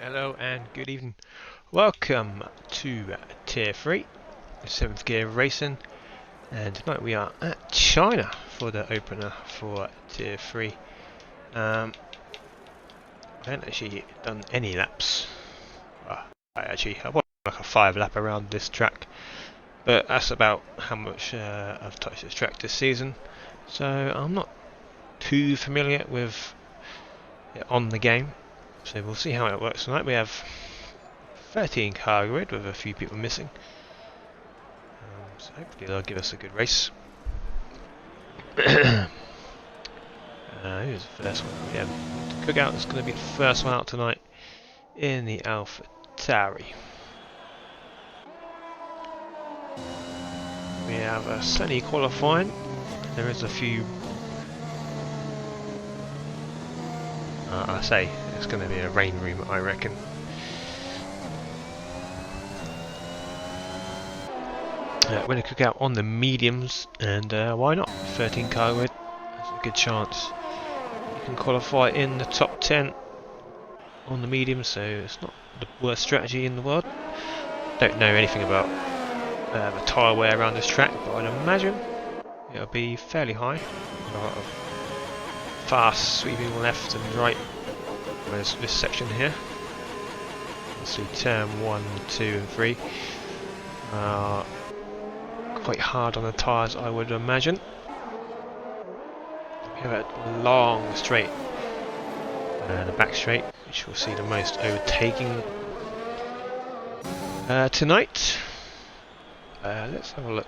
Hello and good evening. Welcome to Tier 3, 7th Gear Racing, and tonight we are at China for the opener for Tier 3. I haven't actually done any laps. Well, I want like a 5 lap around this track, but that's about how much I've touched this track this season, so I'm not too familiar with it on the game. So we'll see how it works tonight. We have 13 car grid with a few people missing. So hopefully they'll give us a good race. Who's the first one? Yeah, Cookout is going to be the first one out tonight in the Alpha Tauri. We have a sunny qualifying. There is a few. I say it's going to be a rain room, I reckon. Winner Cookout on the mediums, and why not? 13 car grid. There's a good chance you can qualify in the top 10 on the mediums, so it's not the worst strategy in the world. Don't know anything about the tyre wear around this track, but I'd imagine it'll be fairly high. A lot of fast sweeping left and right. There's this section here. Let's see, turn 1, 2 and 3. Quite hard on the tyres, I would imagine. We have a long straight and a back straight, which we'll see the most overtaking tonight. Let's have a look.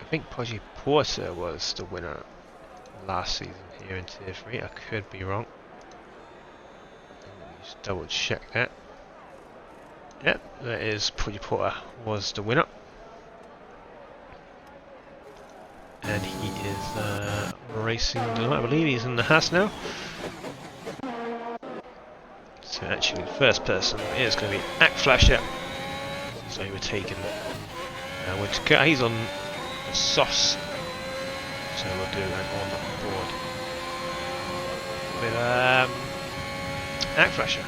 I think Poggi Porter was the winner last season here in Tier 3. I could be wrong. Let me just double check that. Yep, that is Poggi Porter was the winner. And he is racing tonight. I believe he's in the Haas now. So actually the first person is going to be Akflasher. He's overtaken. He's on the softs. So we'll do that on the board with Akflasher.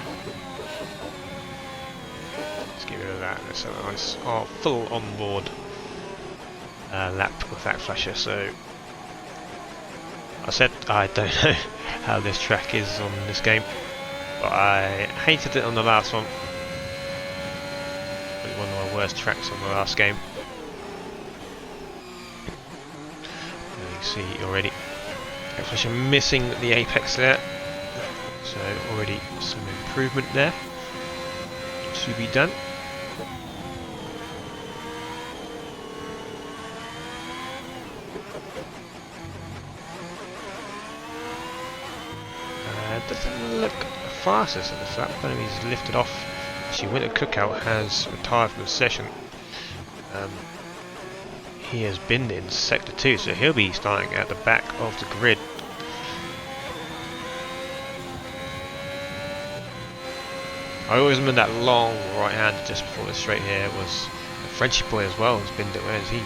Let's get rid of that. Let's have a nice full on board lap with Akflasher. So I said I don't know how this track is on this game, but I hated it on the last one. Probably one of my worst tracks on the last game. You can see already Akflasher missing the apex there, so already some improvement there to be done. Doesn't look fastest at the flat, but he's lifted off. Actually, Winter Cookout has retired from the session. He has been in Sector 2, so he'll be starting at the back of the grid. I always remember that long right hand just before the straight here was a Frenchy boy as well, who's been whereas he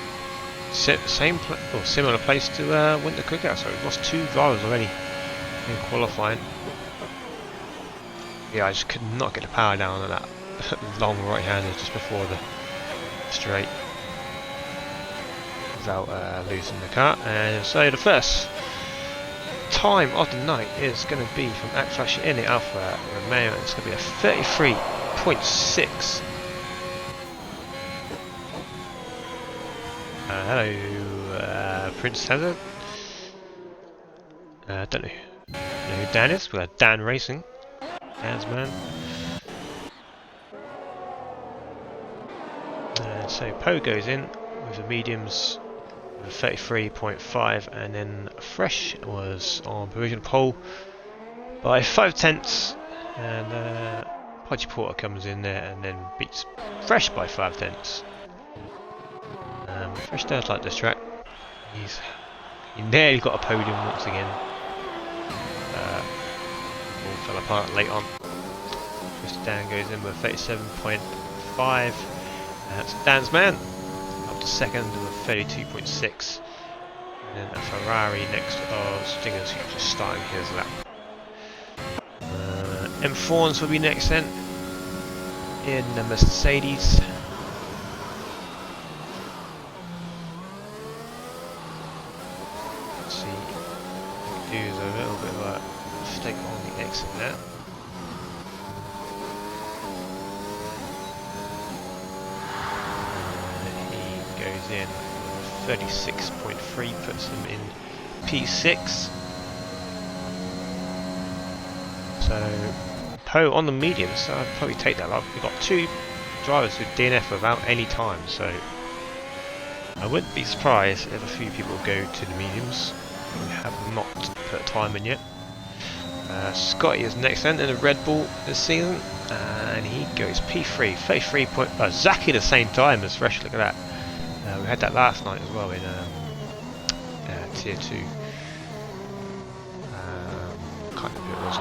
set the same or similar place to Winter Cookout, so he lost 2 drivers already in qualifying. Yeah, I just could not get the power down on that long right hander just before the straight without losing the car. And so the first time of the night is going to be from Akflasher in the Alfa Romeo. It's going to be a 33.6. Hello, Prince Hazard. Don't know who Dan is. We got Dan Racing. Dan's man. So Poe goes in with the mediums with 33.5, and then Fresh was on provisional pole by 5/10, and Poggi Porter comes in there and then beats Fresh by 5/10. Fresh does like this track. He nearly got a podium once again. All fell apart late on. Mr. Dan goes in with 37.5. That's Dan's man up to second with 32.6. And then a Ferrari next of Stingers, who's just starting his lap. M4s will be next then in the Mercedes. Let's see, do a little bit of a mistake on the exit there. He goes in 36.3, puts him in P6. So Poe on the mediums, so I'd probably take that. We've got two drivers with DNF without any time, so I wouldn't be surprised if a few people go to the mediums. We have not put a time in yet. Scotty is next then in a Red Bull this season, and he goes P3, 33 point. Exactly the same time as Fresh. Look at that. We had that last night as well in Tier 2. Can't remember who it was.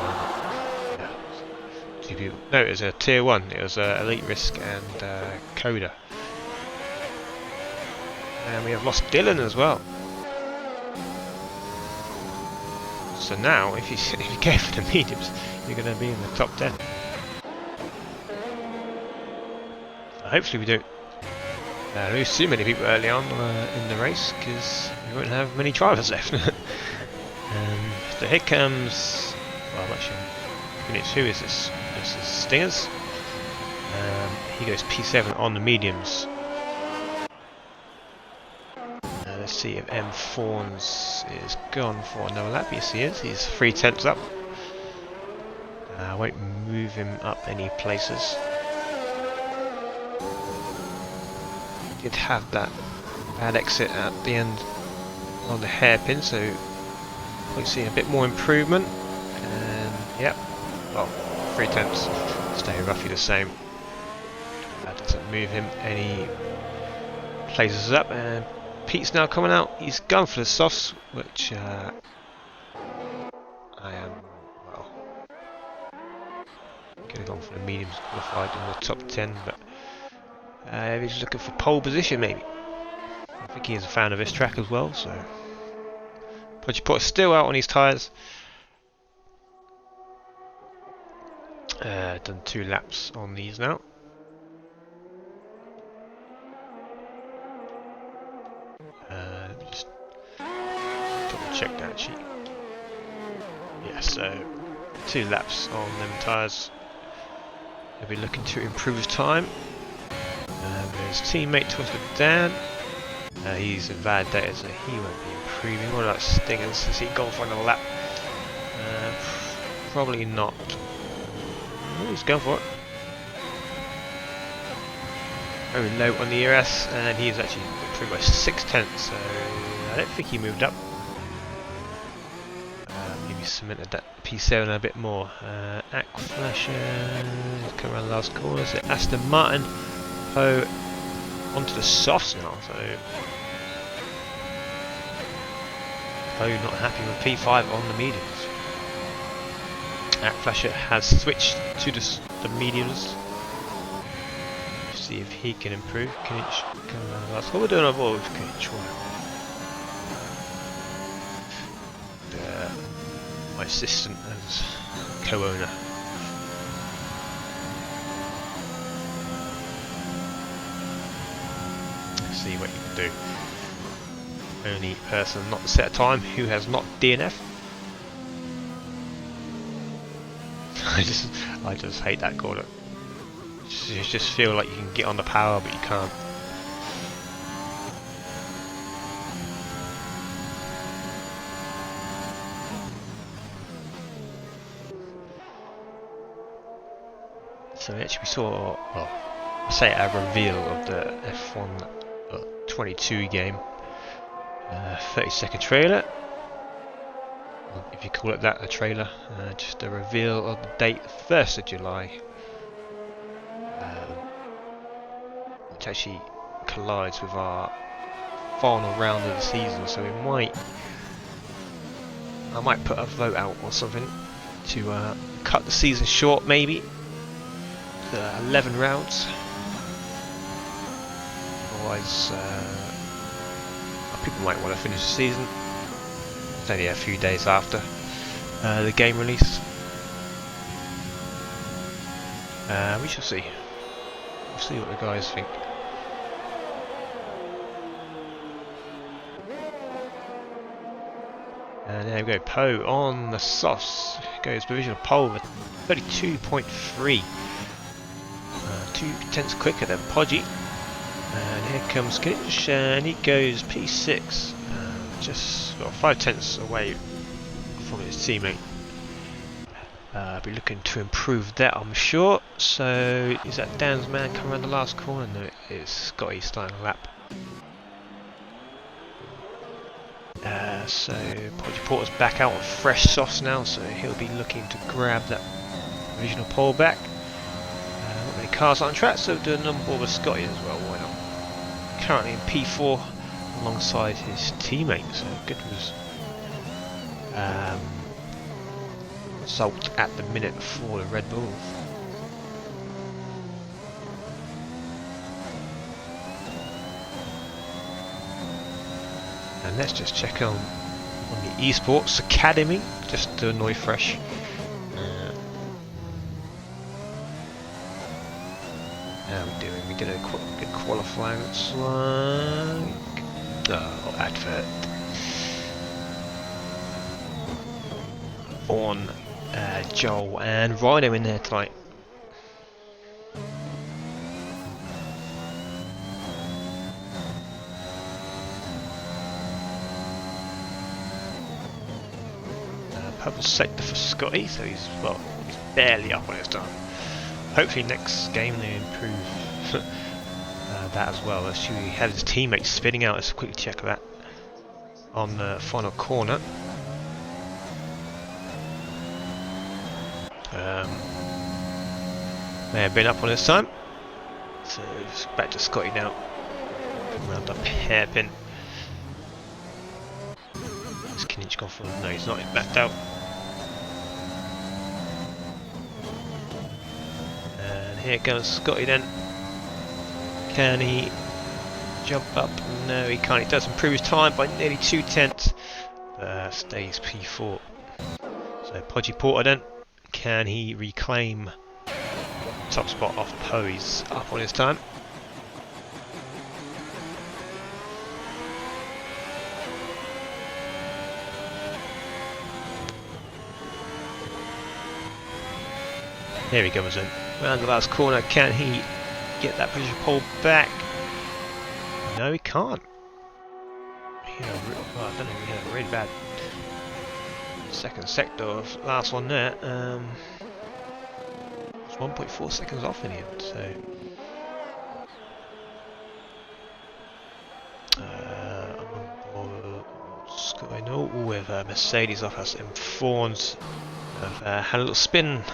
Two people. No, it was a Tier 1. It was Elite Risk and Coda. And we have lost Dylan as well. So now, if you go for the mediums, you're going to be in the top 10. So hopefully we don't lose too many people early on in the race, because we won't have many drivers left. So here comes, well, actually, who is this? This is Stingers. He goes P7 on the mediums. Let's see if M Fawns is gone for another lap. Yes, he is. He's 3/10 up. I won't move him up any places. Did have that bad exit at the end on the hairpin, so we'll see a bit more improvement. And yep, well, 3/10 stay roughly the same. That doesn't move him any places up. And Pete's now coming out. He's gone for the softs, which I am, well, could have gone for the mediums, qualified in the top 10, but he's looking for pole position maybe. I think he is a fan of this track as well, so Put still out on his tyres. Done 2 laps on these now. Just double check that sheet. Yeah, so 2 laps on them tyres. He'll be looking to improve his time. His teammate talks with Dan. He's in bad data, so he won't be improving. What about Stingers? Has he gone for another lap? Probably not. Oh, he's going for it. Very low on the ERS, and he is actually improved by 6/10, so I don't think he moved up. Maybe cemented that P7 a bit more. Aquaflasher, come around the last corner. So Aston Martin, Poe onto the softs now, so Poe not happy with P5 on the mediums. Aquaflasher has switched to the mediums. See if he can improve. Kinich come around the last corner. We're doing a ball with Kinich. My assistant as co-owner. See what you can do. Only person not to set a time who has not DNF. I just hate that corner. You just feel like you can get on the power, but you can't. So actually we saw, well, I say a reveal of the F1 22 game. 30-second trailer, if you call it that, a trailer. Just a reveal of the date, 1st of July. Which actually collides with our final round of the season, so I might put a vote out or something to cut the season short, maybe to 11 rounds. Otherwise, people might want to finish the season. It's only a few days after the game release. We shall see. We'll see what the guys think. And there we go, Poe on the sauce. Goes provisional pole with 32.3. 2/10 quicker than Podgy. And here comes Kinich, and he goes P6. Just 5/10 away from his teammate. Be looking to improve that, I'm sure. So, is that Dan's man coming around the last corner? No, it's Scotty starting a lap. So, Podgy Porter's back out on fresh softs now, so he'll be looking to grab that provisional pole back. Not many cars on track, so do a number with Scotty as well, why not? Currently in P4 alongside his teammate, so good result at the minute for the Red Bull. And let's just check on the Esports Academy, just to annoy Fresh. How are we doing? We did a good qualifying, looks like. Oh, advert. On Joel and Rhino in there tonight. Purple sector for Scotty, so he's barely up on his time. Hopefully next game they improve that as well. Let's see, he had his teammates spinning out. Let's quickly check that on the final corner. May have been up on his time. So it's back to Scotty now. Round up hairpin. Is Kinich gone for? No, he's not. He's backed out. And here comes Scotty then. Can he jump up? No, he can't. He does improve his time by nearly 2/10. Stays P4. So Podgy Porter then. Can he reclaim top spot off Poe? He's up on his time. Here he comes in. Round the last corner. Can he get that position pole back? No, he can't. I don't know, he had a really bad second sector of last one there. It's 1.4 seconds off in the end, so I know with Mercedes off us and Fawns have had a little spin at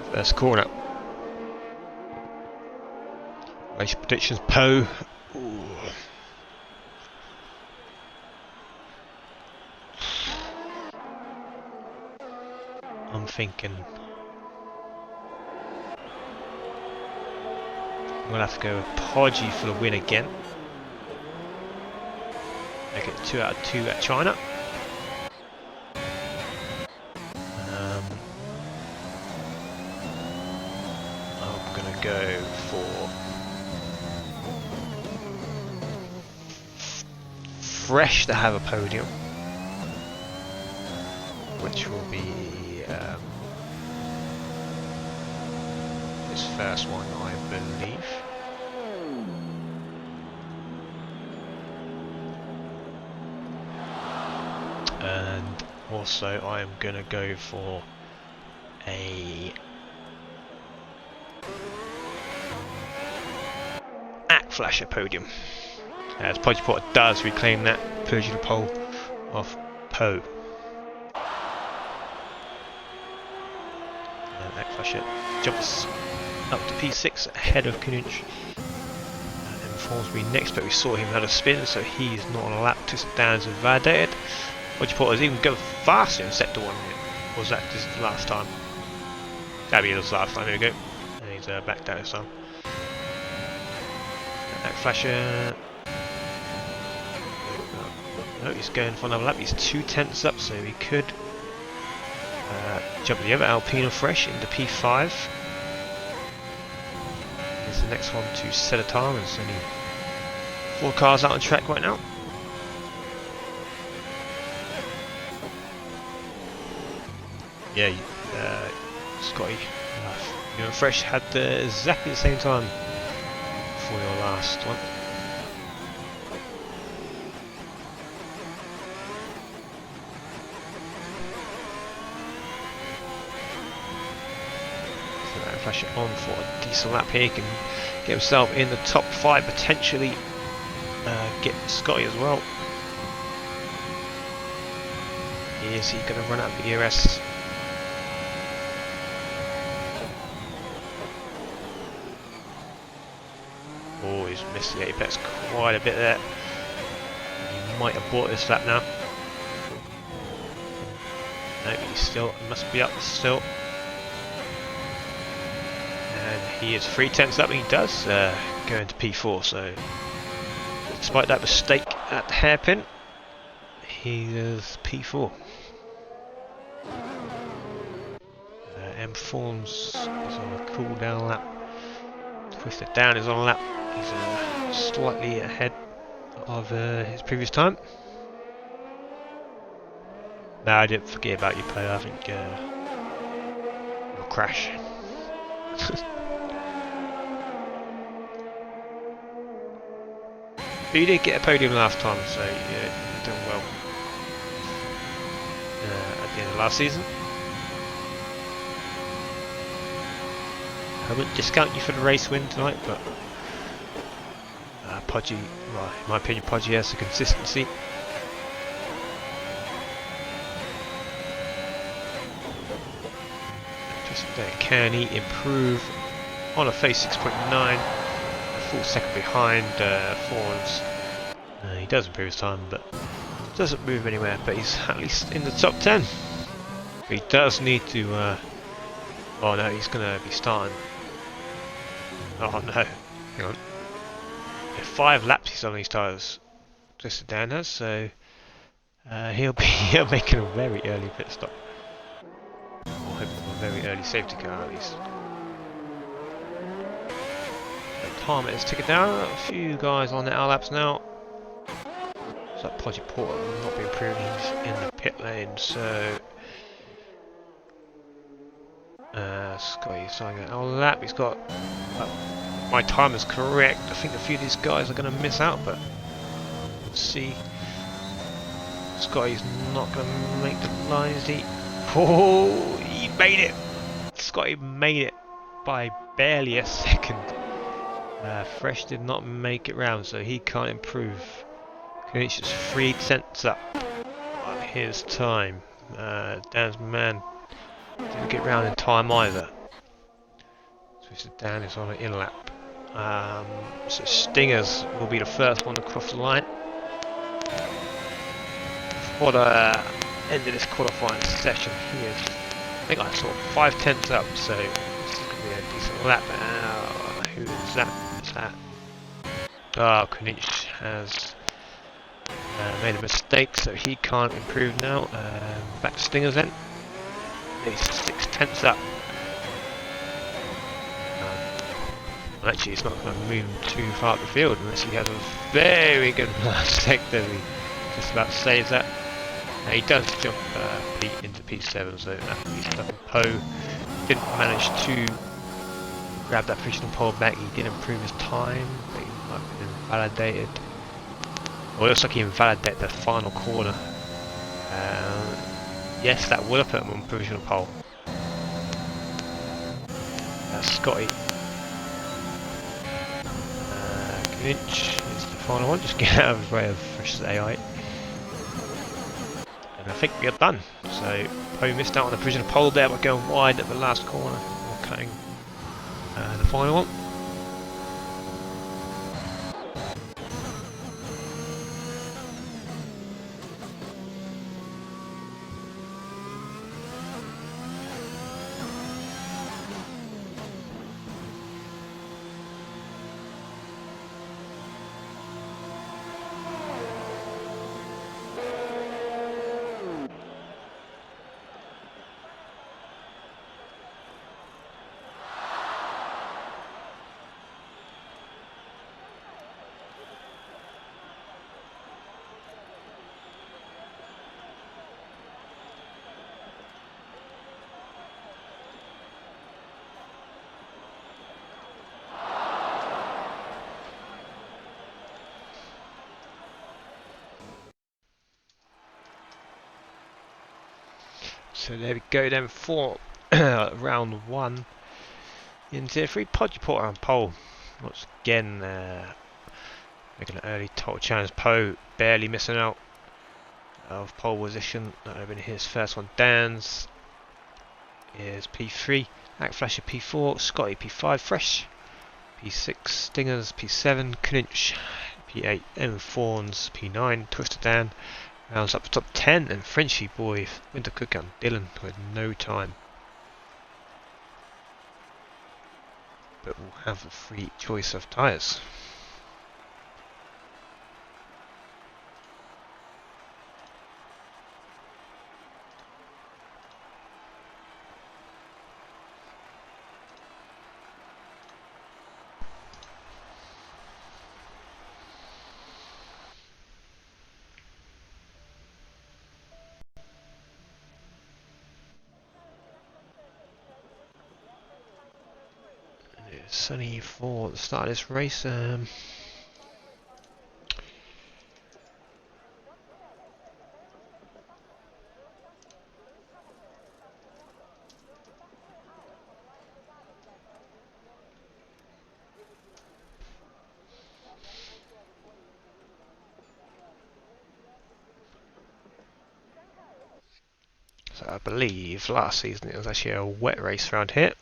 the first corner. Race predictions, Poe. Ooh. I'm thinking I'm gonna have to go with Podgy for the win again. Make it 2 out of 2 at China. I'm gonna go for Fresh to have a podium, which will be his first one, I believe. And also I am going to go for a Flasher podium, as Podgy Porter does reclaim that Persian pole off Poe. Flasher jumps up to P6 ahead of Kinich. And informs me next, but we saw him had a spin, so he's not on a lap to stands and validated. Podgy Porter's even go faster in sector 1 here. Or was that just last time? That'd be his last time, there we go. And he's backed out this time. Flasher. No, he's going for another lap. He's 2/10 up, so he could jump the other Alpina Fresh into P5. is the next one to set a time. There's only 4 cars out on track right now. Yeah, Scotty, you and Fresh had exactly the same time for your last one. So Flash it on for a decent lap here. He can get himself in the top 5, potentially get Scotty as well. Is he going to run out of the ERS? Oh, he's missed the apex quite a bit there. He might have bought this lap now. No, he still must be up still. And he is 3/10 up, and he does go into P4. So, despite that mistake at the hairpin, he is P4. M Forms is on a cool down lap. Twisted Down is on a lap. He's slightly ahead of his previous time. No, I didn't forget about you, player. I think you'll crash. But you did get a podium last time, so you're doing well at the end of last season. I wouldn't discount you for the race win tonight, but Podgy, well, in my opinion, Podgy has the consistency. Just can he improve on a phase 6.9, a full second behind Fawns. He does improve his time, but doesn't move anywhere. But he's at least in the top 10. But he does need to. Oh no, he's going to be starting. Oh no, hang on. 5 laps he's on these tyres, Twisted Down has, so he'll be making a very early pit stop. Or hoping for a very early safety car at least. The time is ticking down, a few guys on the out laps now. So that Podgy Porter will not be improving, he's in the pit lane, so Scotty's starting an out lap, he's got my time is correct. I think a few of these guys are going to miss out, but let's see. Scotty's not going to make the line, is he? Oh, he made it! Scotty made it by barely a second. Fresh did not make it round, so he can't improve. He's just 3/10 up on his time. Dan's man didn't get round in time either. Twisted Down is on an in lap. So Stingers will be the first one to cross the line for the end of this qualifying session. He is, I think I saw 5/10 up, so this is going to be a decent lap. Who is that? Is that? Oh, Kunic has made a mistake, so he can't improve now. Back to Stingers then. He's 6/10 up. Actually, it's not going to move too far up the field unless he has a very good mistake that he just about saves that. Now he does jump into P7, so that means that Poe didn't manage to grab that provisional pole back. He did improve his time, but he might have been invalidated. Well, it looks like he invalidated the final corner. Yes, that would have put him on provisional pole. Scotty. Inch is the final one, just get out of his way of Fresh's AI. And I think we are done. So Poe missed out on the provisional pole there by going wide at the last corner, or cutting the final one. So there we go then for round 1 in Tier 3. Podgy Porter on pole. Once again, making an early total challenge. Poe barely missing out of pole position. That would have been his first one. Dan's is P3. Ackflasher P4. Scotty P5. Fresh P6. Stingers P7. Clinch P8. M Fawns P9. Twister Dan rounds up to top 10. And Frenchy Boy Winter Cook and Dylan with no time. But we'll have a free choice of tyres. It's sunny for the start of this race. So I believe last season it was actually a wet race around here.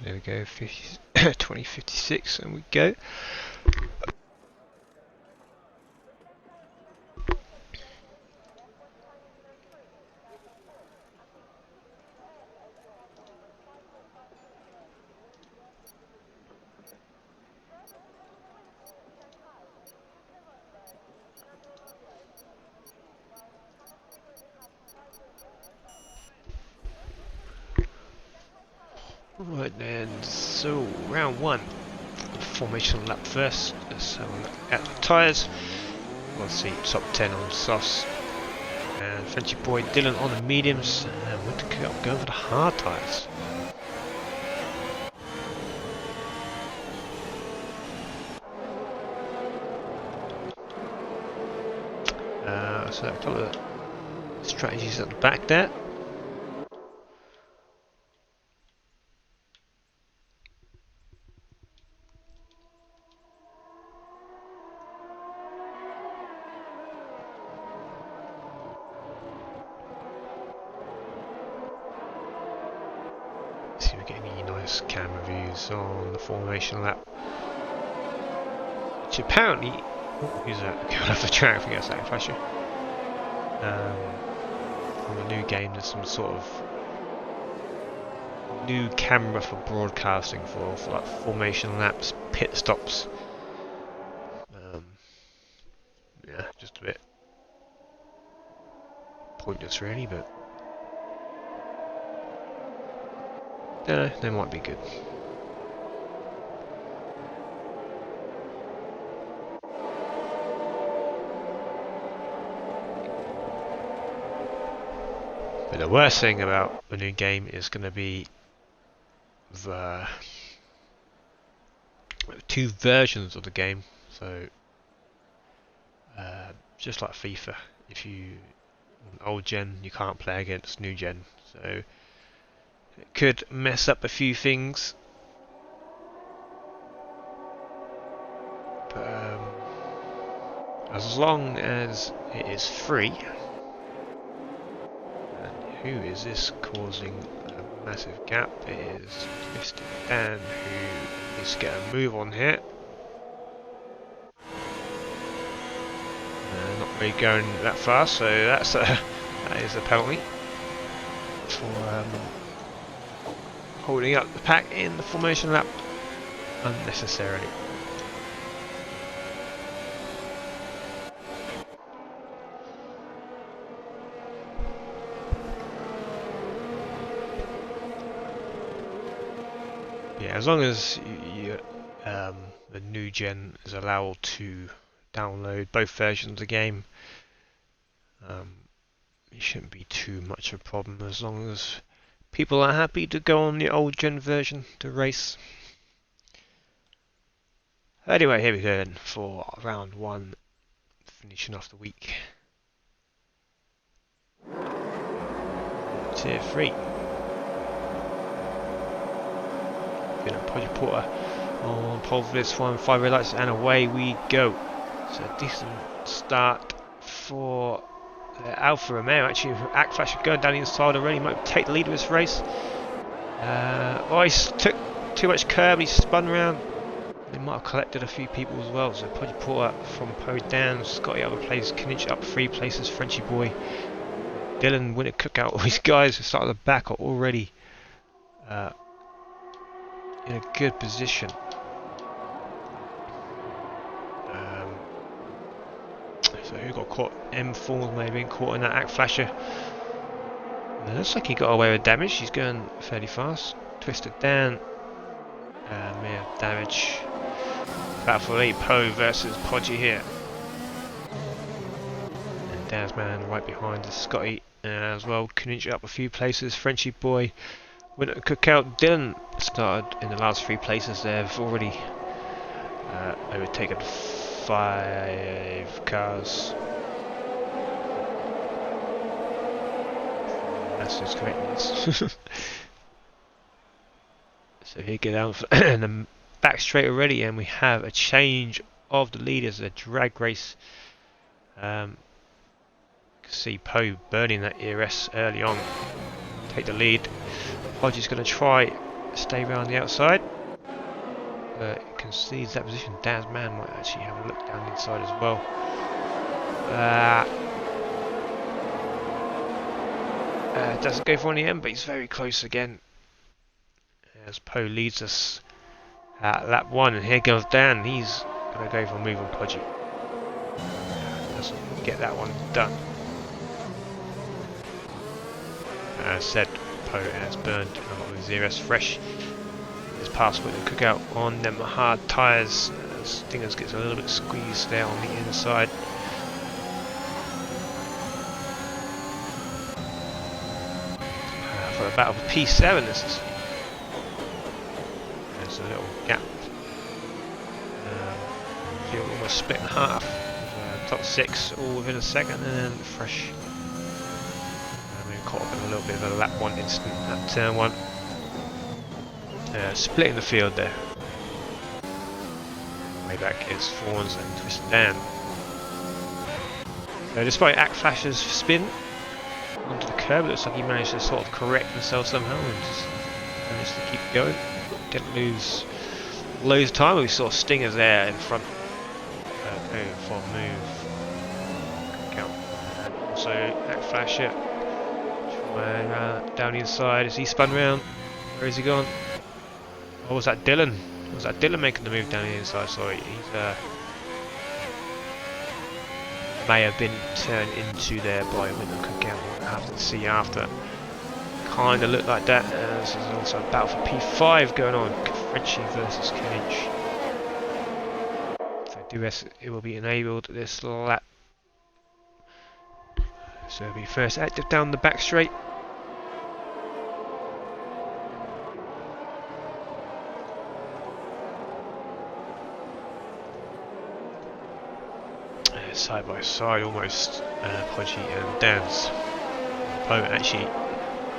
There we go, 2056, and we go. Right then, so round 1, formation lap first. So look at the tyres. We'll see top 10 on softs, and Frenchy Boy Dylan on the mediums, and Winter Cup going for the hard tyres. So a couple of strategies at the back there. See if we get any nice camera views on the formation lap. Which apparently, who's that? Going off the track, I think that's Ackflasher. from the new game. There's some sort of new camera for broadcasting for like formation laps, pit stops. Yeah, just a bit pointless really, but they might be good. But the worst thing about the new game is going to be the two versions of the game. So just like FIFA, if you old gen, you can't play against new gen, so it could mess up a few things. But as long as it is free. And who is this causing a massive gap? It is Twisted Dan who needs to get a move on here. Not really going that fast, so that is a penalty for holding up the pack in the formation lap unnecessarily. Yeah, as long as the new gen is allowed to download both versions of the game, it shouldn't be too much of a problem as long as people are happy to go on the old gen version to race. Anyway, here we go then for round 1, finishing off the week. Tier 3. Podgy Porter on pole for this one, 5 red lights, and away we go. So a decent start for Alfa Romeo. Actually, Akflash going down the inside already, might take the lead of this race. He took too much curb, he spun around. They might have collected a few people as well. So Podgy Porter from Po down, Scotty other place, Knight up 3 places, Frenchy boy, Dylan Winter Cookout. All these guys who started at the back are already in a good position. So who got caught? M4 may have been caught in that Act Flasher. And it looks like he got away with damage. He's going fairly fast. Twisted down. May have damage. Battle 8 Po versus Podgy here. And Dazman right behind is Scotty as well. Knight up a few places. Frenchy boy. Winter Cookout. Dylan started in the last 3 places. They've already overtaken 5 cars. That's just correct. So here get down in the back straight already, and we have a change of the leaders. A drag race. See Po burning that ERS early on. Take the lead. Podgy's going to try stay around the outside. Concedes that position. Daz Man might actually have a look down the inside as well. Doesn't go for on the end, but he's very close again. As Po leads us at lap 1, and here goes Dan. He's going to go for a move on Podgy. Doesn't get that one done. As said, Po has burned a lot of his ERS fresh. His pass with the Cookout on them hard tyres. Stingers gets a little bit squeezed there on the inside. For the battle of P7, there's a little gap. Field almost split in half. Top 6 all within a second, and then fresh. Caught up in a little bit of a lap 1 incident at turn 1. Splitting the field there. Way back is Fawns and Twisted Dan. Despite Act Flasher's spin onto the curb, it looks like he managed to sort of correct himself somehow and just managed to keep going. Didn't lose loads of time. We saw Stingers there in front going for a move. Count. So that flasher down the inside as he spun round. Where has he gone? Oh, was that Dylan? Was that Dylan making the move down the inside? Sorry, he's may have been turned into there by Winter Cookout. We'll have to see after. Kind of looked like that. This is also a battle for P5 going on. Frenchie versus Kinich. So DRS, it will be enabled this lap. So it'll be first active down the back straight. Side by side almost, Podgy and Dan's. Poe actually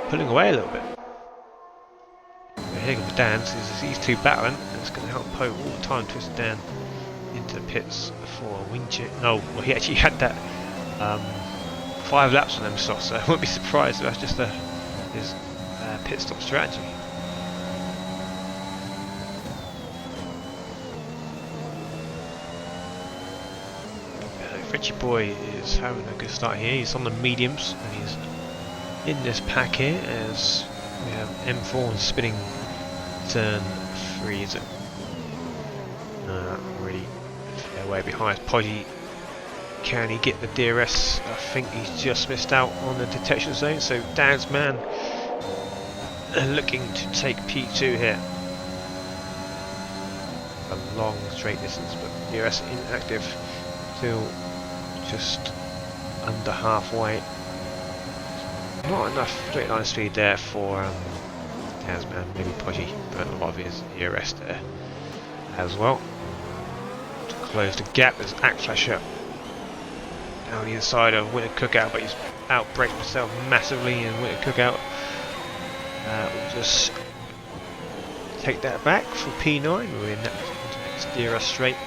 pulling away a little bit. The here comes Dan's, these two battling, and it's going to help Poe all the time twist Dan into the pits for a wing check. No, well, he actually had that 5 laps on them softs, so I wouldn't be surprised if that's just his pit stop strategy. Frenchie boy is having a good start here. He's on the mediums and he's in this pack here as we have M4 spinning turn 3. Is it? Really fair way behind. Podgy, can he get the DRS? I think he's just missed out on the detection zone. So Dan's man looking to take P2 here. A long straight distance, but DRS inactive. Still just under halfway. Not enough straight line speed there for Tasman. Maybe Podgy burnt a lot of his DRS there as well. To close the gap, there's Akflasher down the inside of Winter Cookout, but he's outbraked himself massively, and Winter Cookout will just take that back for P9. We're in that next DRS straight.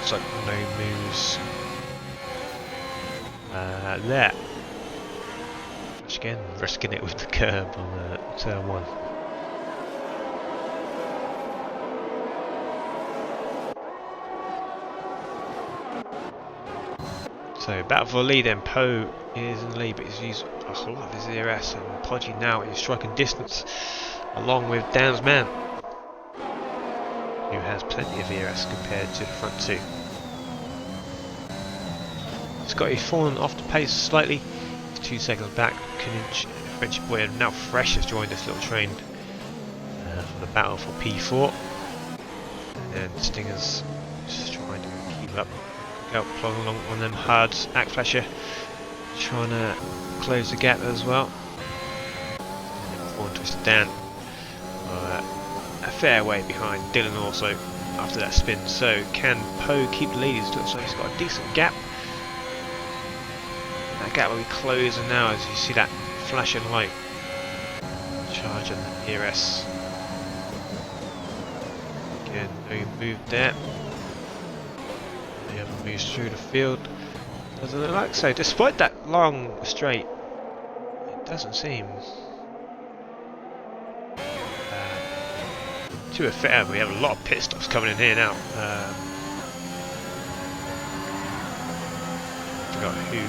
Looks like no moves there. Flash again, risking it with the curb on turn 1. So battle for the lead then. Poe is in the lead, but he's used a lot of his DRS, and Podgy now in striking distance along with Dan's man, who has plenty of DRS compared to the front 2. Scotty fallen off the pace slightly. He's 2 seconds back. Kinich, French boy, and now Fresh has joined this little train for the battle for P4. And Stinger's just trying to keep up. Out plodding along on them hard. Akflasher trying to close the gap as well. Forward twist Dan. A fair way behind Dylan also after that spin. So can Poe keep the lead? It looks like he's got a decent gap. That gap will be closing now as you see that flashing light. Charging the DRS. Again, no move there. The other moves through the field. Doesn't look like so. Despite that long straight, it doesn't seem to affect. We have a lot of pit stops coming in here now. Forgot who.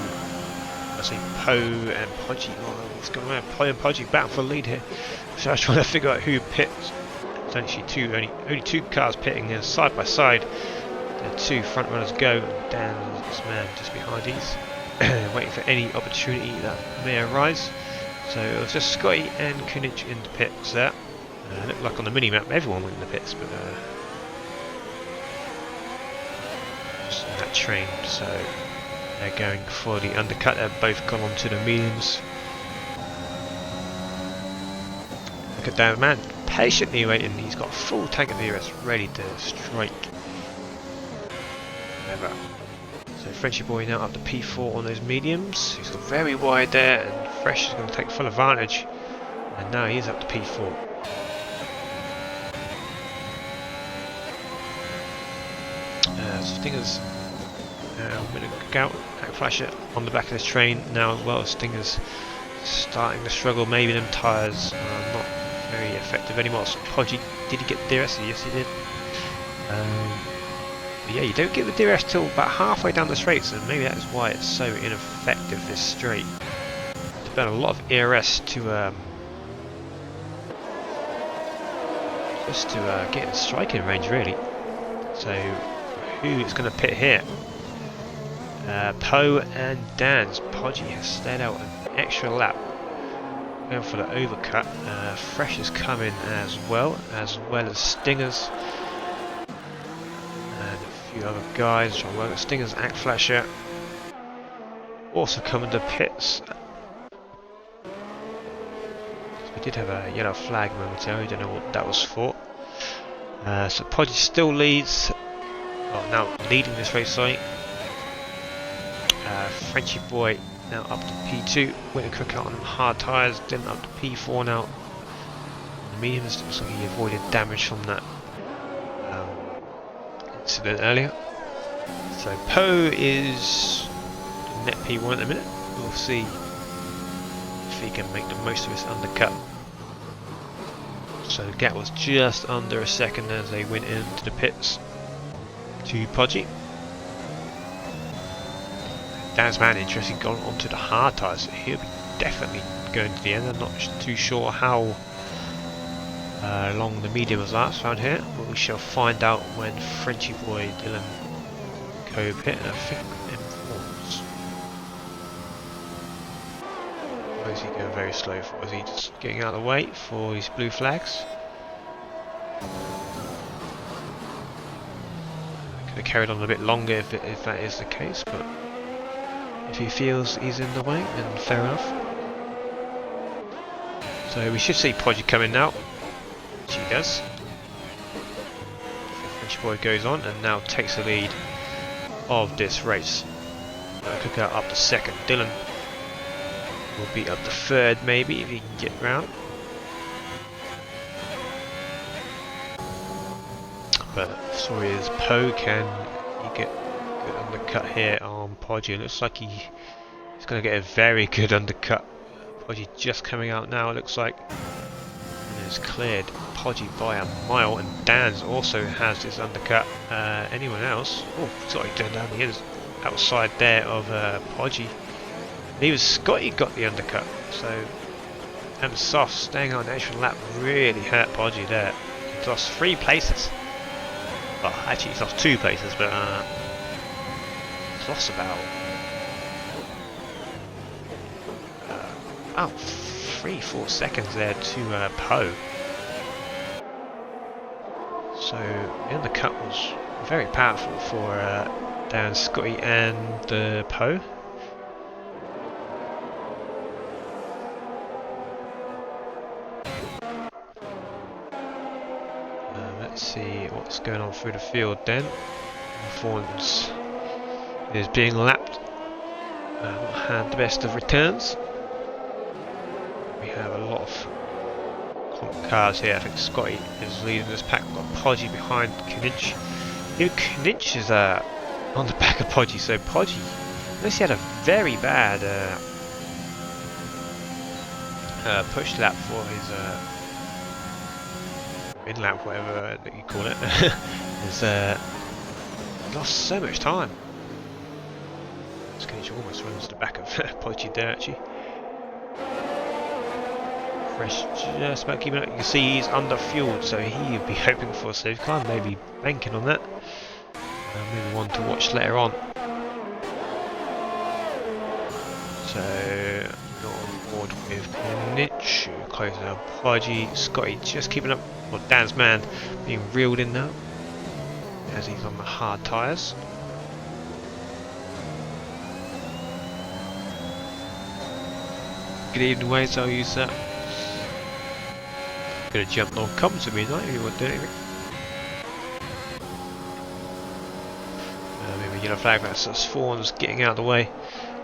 I see Poe and Podgy. Oh, what's going on? Poe and Podgy battle for the lead here. So I was trying to figure out who pits. There's actually only two cars pitting there side by side. The 2 front runners go. And Dan's man just behind these, waiting for any opportunity that may arise. So it was just Scotty and Kinich in the pits there. It looked like on the mini-map everyone went in the pits, but just in that train, so they're going for the undercut. They've both gone on to the mediums. Look at that man, patiently waiting. He's got a full tank of DRS ready to strike. Never. So Frenchy boy now up to P4 on those mediums. He's got very wide there, and Fresh is going to take full advantage. And now he's up to P4. Stinger's going to go out, Akflasher on the back of this train now as well. Stinger's starting to struggle. Maybe them tyres are not very effective anymore. So Podgy, did he get DRS? Yes, he did. But yeah, you don't get the DRS till about halfway down the straight, so maybe that is why it's so ineffective, this straight. It's been a lot of ERS to just to get in striking range, really. So who is going to pit here? Poe and Dan's. Podgy has stayed out an extra lap, going for the overcut. Fresh is coming as well as Stingers and a few other guys trying to work. Stingers, Act Flasher also coming to pits. We did have a yellow flag momentarily, don't know what that was for. So Podgy still leads, well, now leading this race, sorry. Frenchy Boy now up to P2, Whitney Cook out on hard tyres, Dylan up to P4 now. The mediums, looks like he avoided damage from that incident earlier. So Poe is net P1 at the minute. We'll see if he can make the most of his undercut. So the gap was just under a second as they went into the pits to Podgy. Dan's man, interesting, gone onto the hard tyres. So he'll be definitely going to the end. I'm not too sure how long the medium was last found here, but we shall find out when Frenchy Boy Dylan go pit. And I think M4s. Or is he going very slow? Or is he just getting out of the way for his blue flags? Could have carried on a bit longer if that is the case, but if he feels he's in the way, then fair enough. So we should see Podgy coming now. She does. Frenchy Boy goes on and now takes the lead of this race. Cook out up to second. Dylan will be up to third maybe if he can get round. But the story is Poe, can he get good undercut here on Podgy? It looks like he's going to get a very good undercut. Podgy just coming out now, it looks like. And it's cleared Podgy by a mile, and Dan's also has his undercut. Anyone else? Oh, sorry, turned down the outside there of Podgy. And even Scotty got the undercut. So, and Soft staying on an extra lap really hurt Podgy there. He's lost 3 places. Well, actually he's lost 2 places, but he's lost about 3-4 seconds there to Poe. So the undercut was very powerful for Dan, Scotty and Poe. Let's see what's going on through the field then. Performance is being lapped. Not had the best of returns. We have a lot of cars here. I think Scotty is leading this pack. We've got Podgy behind Kninch. Kninch is on the back of Podgy, so Podgy, unless he had a very bad push lap for his mid lap, whatever that you call it, has lost so much time. Kninch almost runs the back of Podgy there actually. Fresh just about keeping up. You can see he's under fueled, so he'll be hoping for a safe car, maybe banking on that. Maybe one to watch later on. So not on board with Kninch, closing out Podgy. Scotty just keeping up. Well, Dan's man being reeled in now as he's on the hard tyres. Good evening, Waze. I'll use that. Could have jumped on comms with me tonight if you want to do anything. Maybe yellow flag. That's Fawn's getting out of the way.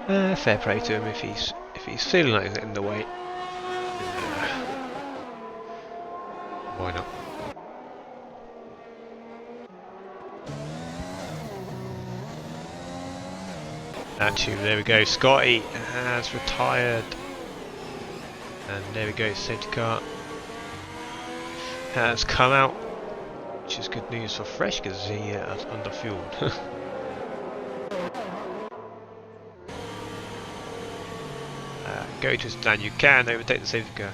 Fair play to him if he's feeling like he's in the way. Why not? Actually, there we go. Scotty has retired. And there we go, safety car has come out. which is good news for Fresh because he is underfueled. Go to stand, you can overtake the safety car.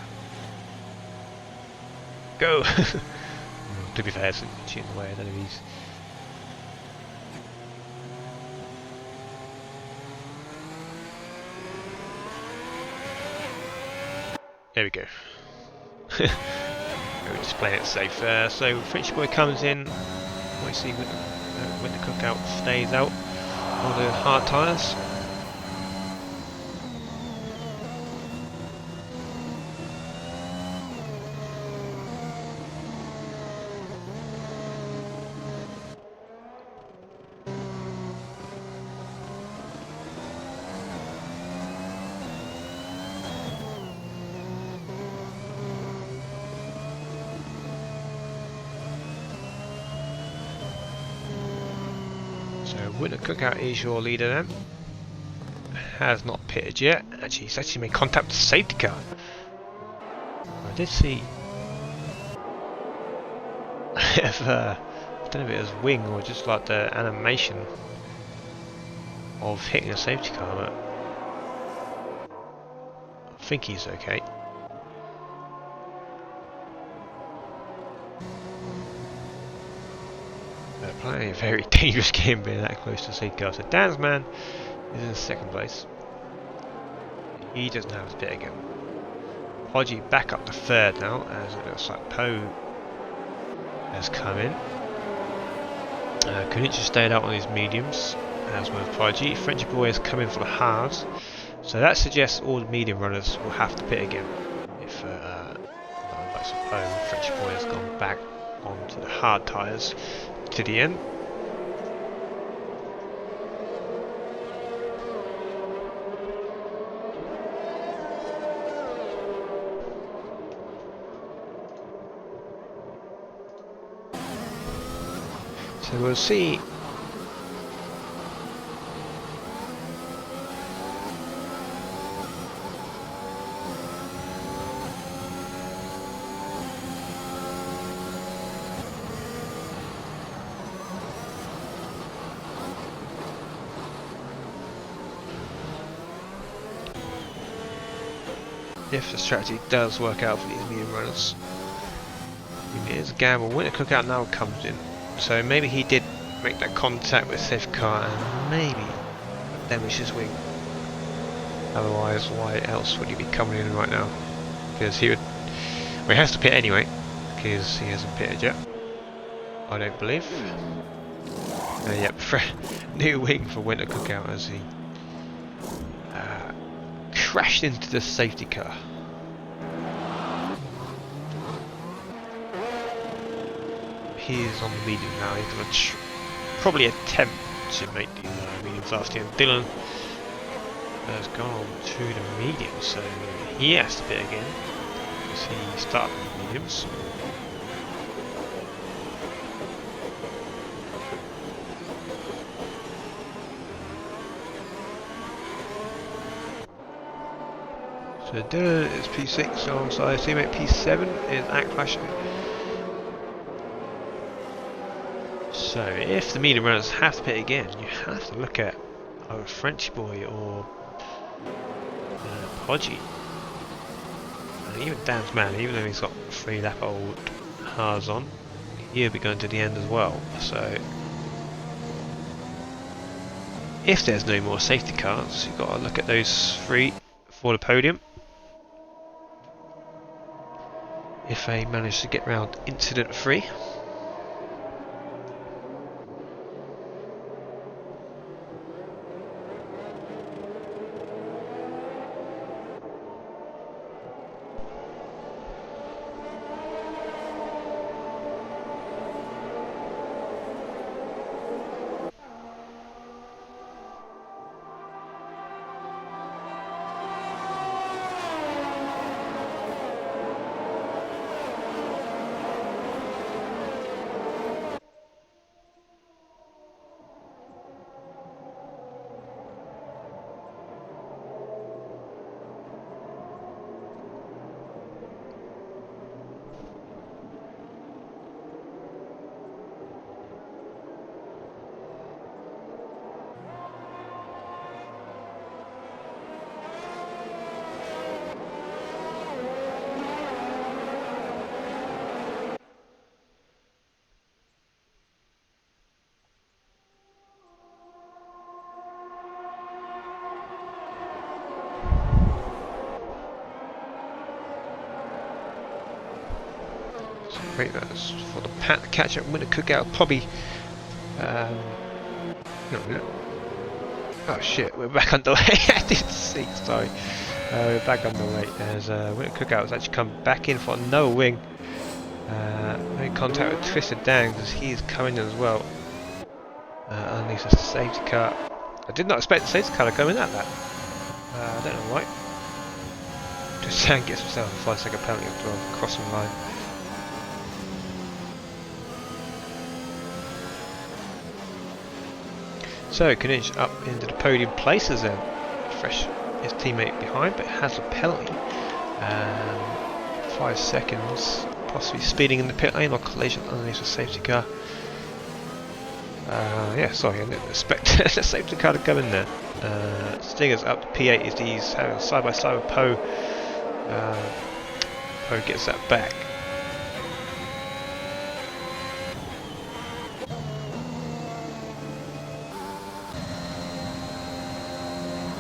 Go! To be fair, it's cheating away, I don't know if he's... There we go. We're just playing it safe. So Frenchy Boy comes in. We see when the cookout stays out on the hard tyres. So Winter Cookout is your leader then. Has not pitted yet. Actually, he's actually made contact with the safety car. I did see if I don't know if it was wing or just like the animation of hitting a safety car, but I think he's okay. Playing a very dangerous game being that close to safety car. So Dansman is in second place. He doesn't have his bit again. Podgy back up to third now, as it looks like Poe has come in. Kunichi stayed out on his mediums, as with Podgy. Frenchy Boy has come in for the halves. So that suggests all the medium runners will have to pit again. If like Poe, Frenchy Boy has gone back onto the hard tyres to the end. So we'll see if the strategy does work out for these medium runners. I mean, it is a gamble. Winter Cookout now comes in, so maybe he did make that contact with safe car and maybe damage his wing. Otherwise, why else would he be coming in right now? Because he would, well, he has to pit anyway, because he hasn't pitted yet, I don't believe. Yep, new wing for Winter Cookout as he crashed into the safety car. He is on the medium now. He's going to probably attempt to make the mediums last year. Dylan has gone on to the medium, so he has to pit again because he started with the mediums. So Dylan is P6 alongside his teammate P7 is Akflash. So if the medium runners have to pit again, you have to look at either Frenchy Boy or Podgy. And even Dan's Man, even though he's got 3 lap old hards on, he'll be going to the end as well. So if there's no more safety cars, you've got to look at those 3 for the podium. If they manage to get round incident free. think that's for the catch-up winner cookout. Probably. No. Oh shit, we're back underway. I didn't see. Sorry. We're back underway as winner cookout has actually come back in for another wing. Made contact with Twisted Dan because he's coming as well. Underneath a safety car. I did not expect the safety car to come in at that. I don't know why. Twisted Dan gets himself a 5-second penalty for crossing the line. So Kuninch up into the podium places then. Fresh his teammate behind, but has a penalty. 5 seconds, possibly speeding in the pit lane or collision underneath a safety car. Yeah, sorry, I didn't expect the safety car to come in there. Stinger's up to P8 as he's having side by side with Poe. Poe gets that back.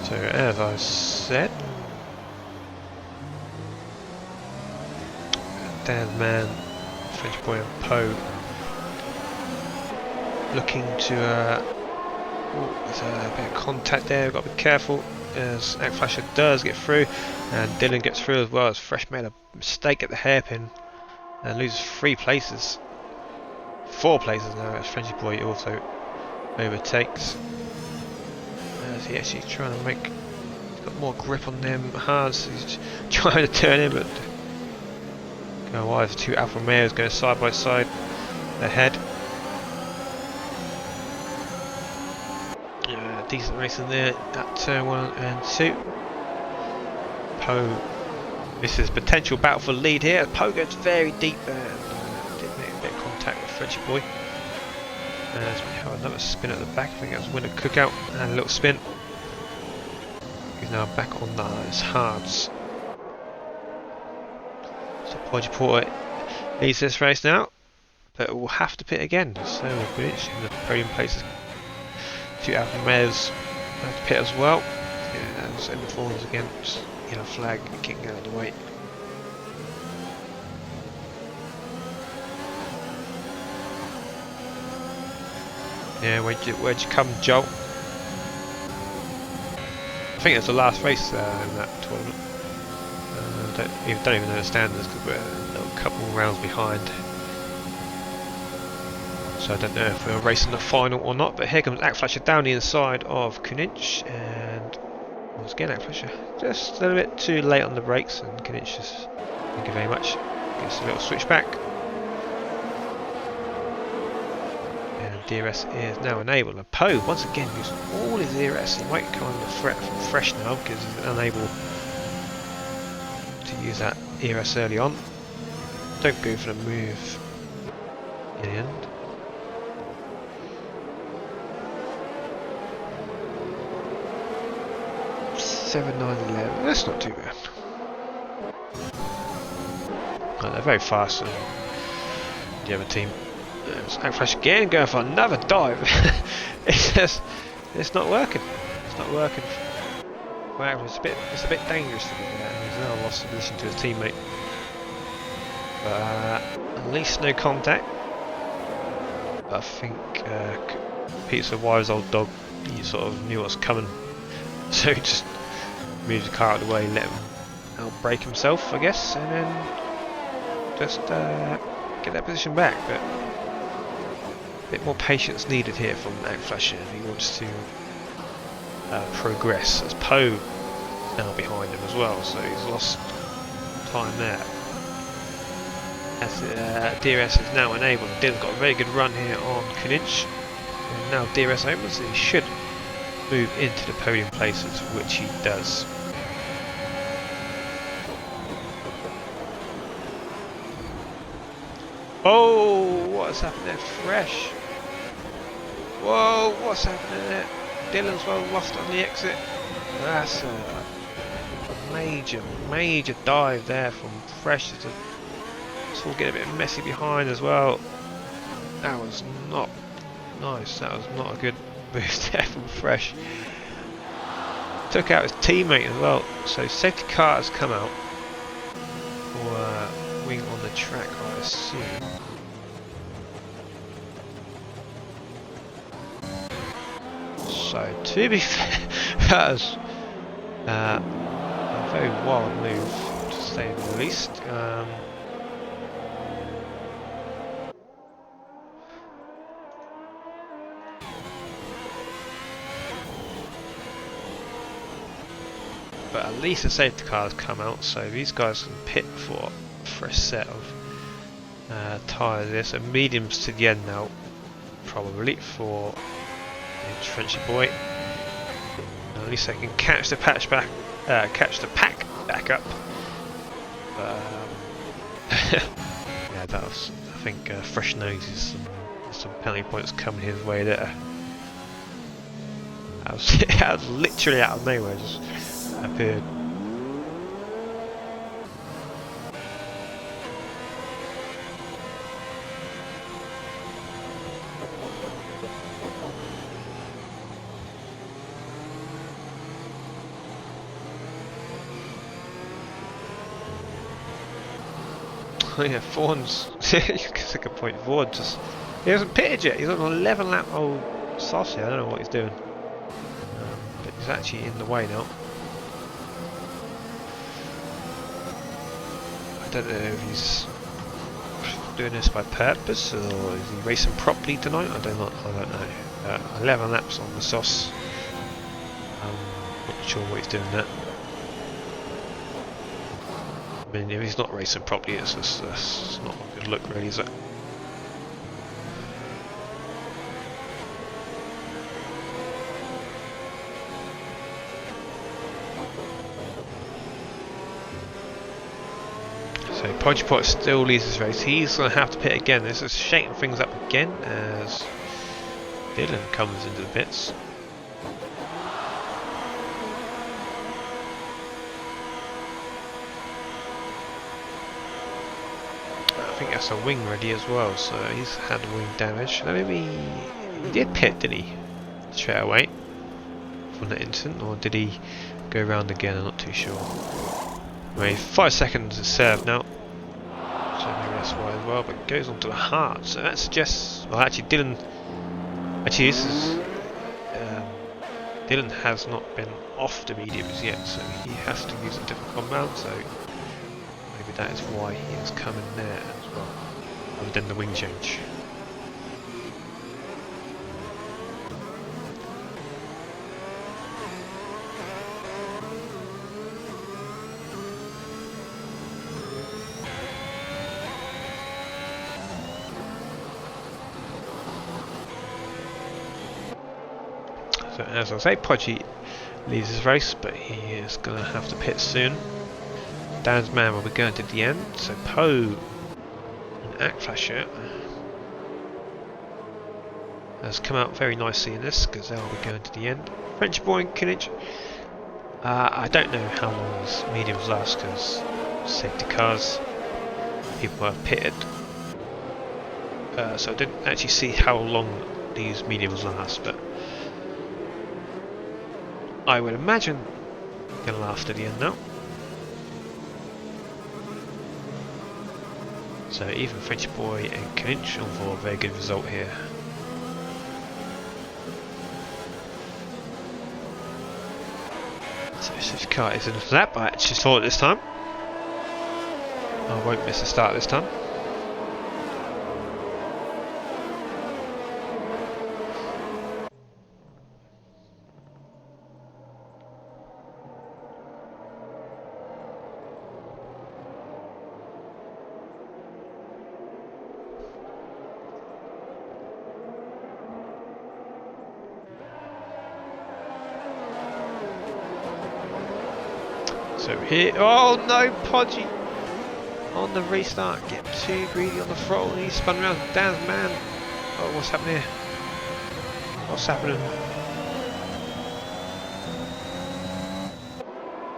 So as I said, Dan's man, French boy and Poe looking to there's a bit of contact there, we've got to be careful as Ankflasher does get through, and Dylan gets through as well as Fresh made a mistake at the hairpin and loses 4 places now as Frenchy boy also overtakes. As he actually trying to make, he's got more grip on them hard, so he's trying to turn in, but going wide. The 2 Alfa Romeos going side by side ahead. Decent racing there at turn 1 and 2. Poe misses potential battle for lead here. Poe goes very deep and did make a bit of contact with Frenchy boy. As we have another spin at the back, I think that's winner cookout, and a little spin. He's now back on those hards. So Podgy Porter leads this race now, but will have to pit again. So we're in the podium places. 2 Alfa Romeos have to pit as well. Yeah, and Emma Thorns against yellow flag, kicking out of the way. Yeah, where'd you come, Joel? I think it's the last race in that tournament. Don't even know the standards because we're a couple rounds behind. So I don't know if we're racing the final or not. But here comes Ankflasher down the inside of Kuninch, and once again Ankflasher just a little bit too late on the brakes, and Kuninch just, thank you very much, gets a little switch back. DRS is now enabled, and Poe once again uses all his DRS. He might come under threat from Fresh now because he's unable to use that DRS early on. Don't go for the move in the end. Seven, 9, 11. That's not too bad. Oh, they're very fast. The other team. Ankflash again going for another dive. It's not working. It's not working. Wow, it's a bit dangerous to do that. He's now lost the position to his teammate. But at least no contact. I think Pete's a wise old dog. He sort of knew what's coming, so he just moved the car out of the way, let him outbrake himself, I guess, and then just get that position back. But a bit more patience needed here from Ankflasher if he wants to progress, as Poe is now behind him as well, so he's lost time there. As DRS is now enabled, Dylan's got a very good run here on Kuninch, and now DRS opens, so he should move into the podium places, which he does. Oh, what has happened there? Fresh. Whoa, what's happening there? Dylan's well lost on the exit. That's a major dive there from Fresh. It's all getting a bit messy behind as well. That was not nice. That was not a good boost there from Fresh. Took out his teammate as well. So safety car has come out for wing on the track, I assume. So, to be fair, that was a very wild move, to say the least. But at least the safety cars come out, so these guys can pit for a fresh set of tyres there. So mediums to the end now, probably for the Frenchy boy. At least they can catch the pack back up. Yeah, that was, I think, fresh noses, some penalty points coming his way there. I was literally out of nowhere, just appeared. Oh yeah, Vaughan's, that's a good point, Vaughan just, he hasn't pitted yet, he's on an 11 lap old saucy, I don't know what he's doing. But he's actually in the way now. I don't know if he's doing this by purpose or is he racing properly tonight, I don't know. 11 laps on the sauce, not sure what he's doing there. I mean, if he's not racing properly, it's not a good look, really, is it? So Podgy Pot still leads this race. He's going to have to pit again. This is shaking things up again as Dylan comes into the pits. I think that's a wing ready as well, so he's had wing damage. Now maybe he did pit, did he? Straight away from that incident, or did he go around again? I'm not too sure. Anyway, 5 seconds is served now, so maybe that's why as well. But it goes on to the hard, so that suggests. Well, actually, Dylan. Actually, this is. Dylan has not been off the mediums yet, so he has to use a different compound. So. That is why he is coming there as well, other than the wing change. So as I say, Podgy leads his race, but he is going to have to pit soon. Dan's man will be going to the end, so Poe and Akflasher has come out very nicely in this because they'll be going to the end. French boy and Kinich, I don't know how long these mediums last because safety cars, people have pitted, so I didn't actually see how long these mediums last, but I would imagine they're going to last to the end now. So even French boy and Kinch for a very good result here. So this car is in the lap. I actually saw it this time. I won't miss a start this time. So here, oh no, Podgy on the restart, get too greedy on the throttle and he spun around. Dan's man. Oh, what's happening here? What's happening?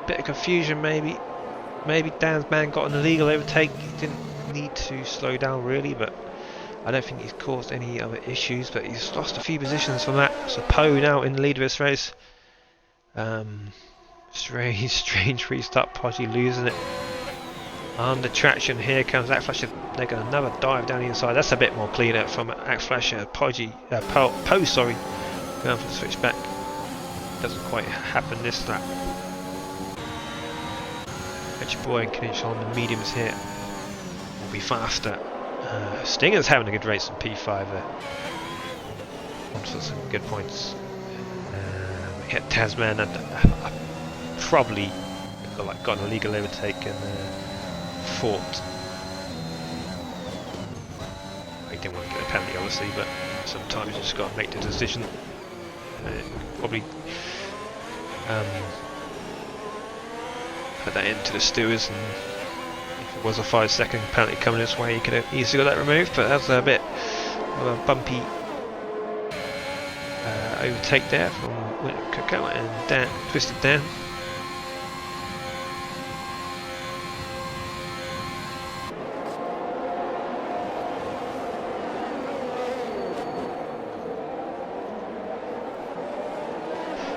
Bit of confusion maybe. Maybe Dan's man got an illegal overtake. He didn't need to slow down really, but I don't think he's caused any other issues, but he's lost a few positions from that. So Poe now in the lead of this race. Strange restart, Podgy losing it. Under traction, here comes Axflasher making another dive down the inside. That's a bit more cleaner from Axflasher. Poe, sorry, going for the switchback. Doesn't quite happen this lap. French Boy and Knish on the mediums here will be faster. Stinger's having a good race in P5 there. For some good points. We hit Tasman and probably got an illegal overtake and fought. I didn't want to get a penalty obviously, but sometimes you just got to make the decision. Probably put that into the stewards, and if it was a 5-second penalty coming this way, you could have easily got that removed, but that's a bit of a bumpy overtake there from Cookout and Dan, Twisted Dan.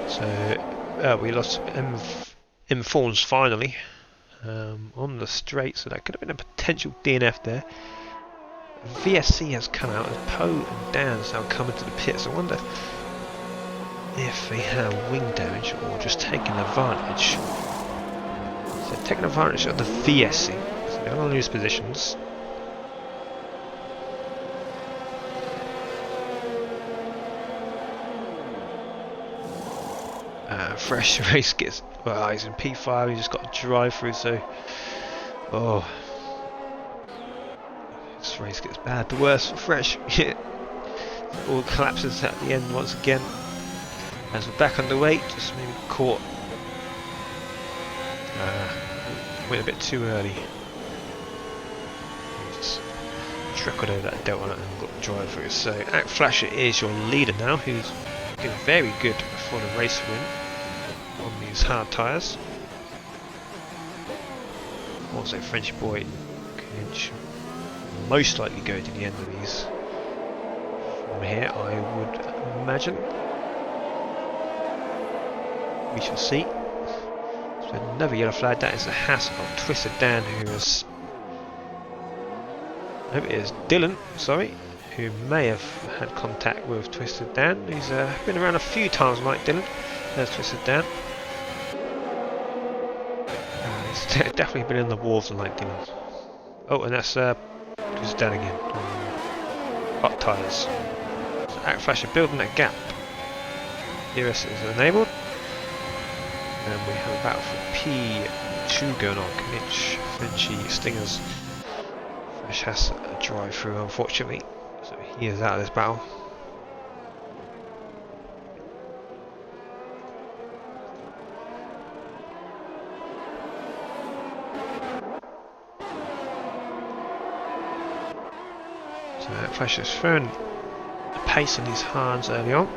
So we lost M Fawns finally on the straight, so that could have been a potential DNF there. VSC has come out as Poe and Dan's now coming to the pits. I wonder if they have wing damage or just taking advantage. So taking advantage of the VSC, so they're going to lose positions. Fresh race gets, well, he's in P5, he just got a drive through, so this race gets bad, the worse for Fresh. All collapses at the end once again. As we're back underway, just maybe caught went a bit too early. Just trickled over that delta and got the drive through. So Axflasher is your leader now, who's been very good for the race win on these hard tyres. Also French Boy could most likely go to the end of these from here, I would imagine. We shall see. So another yellow flag, that is the Haas of Twisted Dan, who is, I hope it is Dylan, sorry, who may have had contact with Twisted Dan. He's been around a few times like Dylan. There's Twisted Dan. He's definitely been in the wars like Dylan. Oh, and that's Twisted Dan again. Hot tyres. So Axflasher building that gap. DRS is enabled. And we have a battle for P2 going on. Knish, Frenchy, Stingers. Fresh has a drive through, unfortunately, so he is out of this battle. So Fresh has thrown the pace in his hands early on.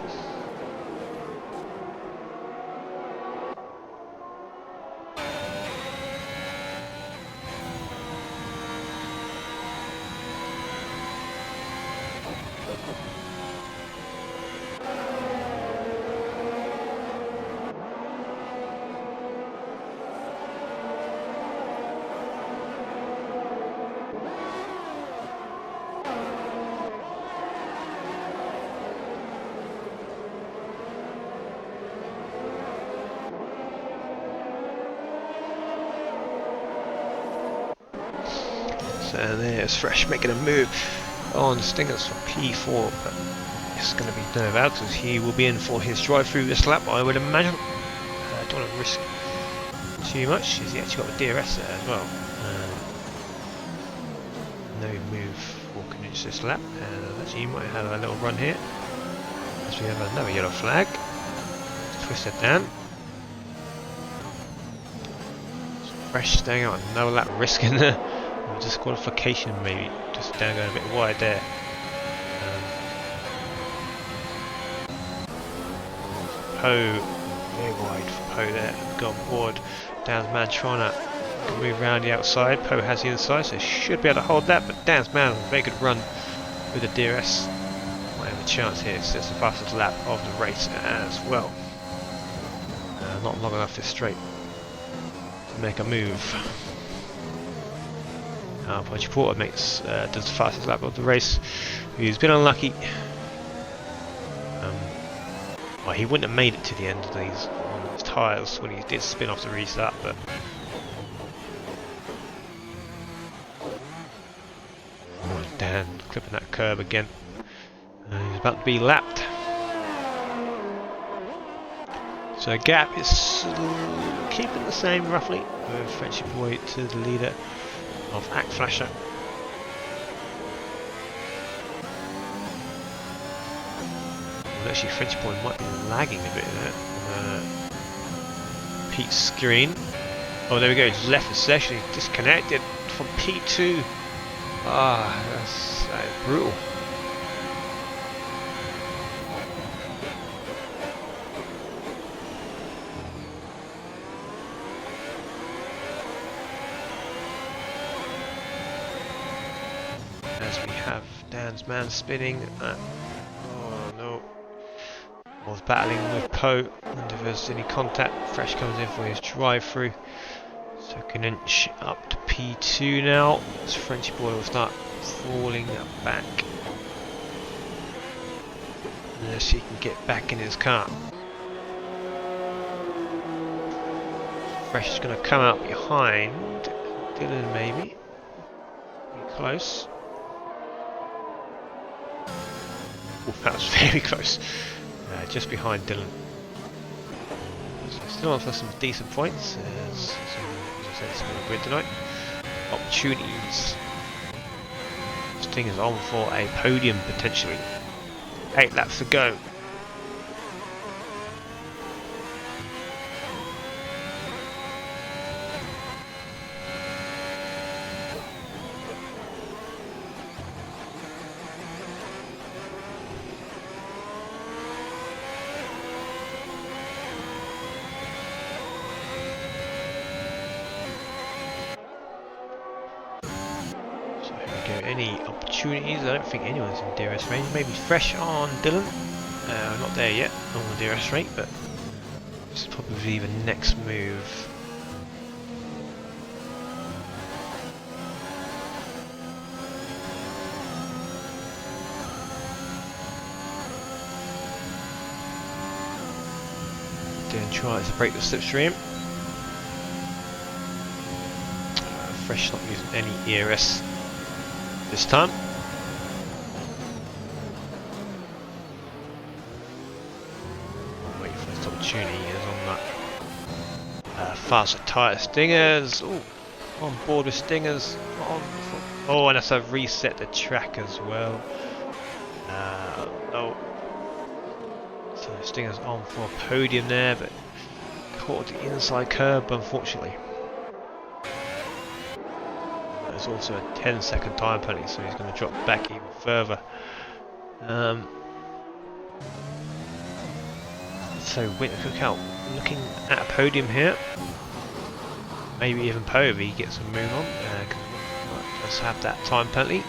And there's Fresh making a move on Stingers for P4, but it's going to be no out because he will be in for his drive through this lap, I would imagine. Don't want to risk too much, as he actually got the DRS there as well. No move for Knish this lap, and actually he might have a little run here, as we have another yellow flag. Twisted Dan. Fresh staying out another lap, risking the disqualification maybe, just down going a bit wide there. Poe, very wide for Poe there, got on board. Dan's man trying to move around the outside. Poe has the inside, so should be able to hold that, but Dan's man, very good run with the DRS. Might have a chance here, so it's the fastest lap of the race as well. Not long enough this straight to make a move. Punchy Porter does the fastest lap of the race. He's been unlucky. Well, he wouldn't have made it to the end of these on his tyres when he did spin off the restart, but Dan clipping that curb again. He's about to be lapped. So the gap is keeping the same roughly, with Frenchy Boy to the leader of Act Flasher. Well, actually, Frenchy Boy might be lagging a bit there. Pete's screen. Oh, there we go. His left is actually disconnected from P2. Ah, that's brutal. As we have Dan's man spinning. Oh no. Was battling with Poe. And if there's any contact, Fresh comes in for his drive through. Second inch up to P2 now. This Frenchy Boy will start falling back. Unless he can get back in his car. Fresh is going to come out behind Dylan maybe. Be close. Oh, that was very close. Just behind Dylan. So still on for some decent points. As I said, it's going to win tonight. Opportunities. Stinger's on for a podium potentially. 8 laps to go. Any opportunities? I don't think anyone's in DRS range. Maybe Fresh on Dylan. Not there yet on the DRS rate, but this is probably the next move. Dylan tries to break the slipstream. Fresh not using any ERS this time. Wait for this opportunity. Is on that faster tyre. Stingers. Ooh, on board with Stingers. Oh, and that's a reset the track as well. No. So Stingers on for a podium there, but caught the inside curb unfortunately. There's also a 10-second time penalty, so he's going to drop back even further. So Winter Cookout looking at a podium here. Maybe even Poe if he gets a move on. Let's have that time penalty.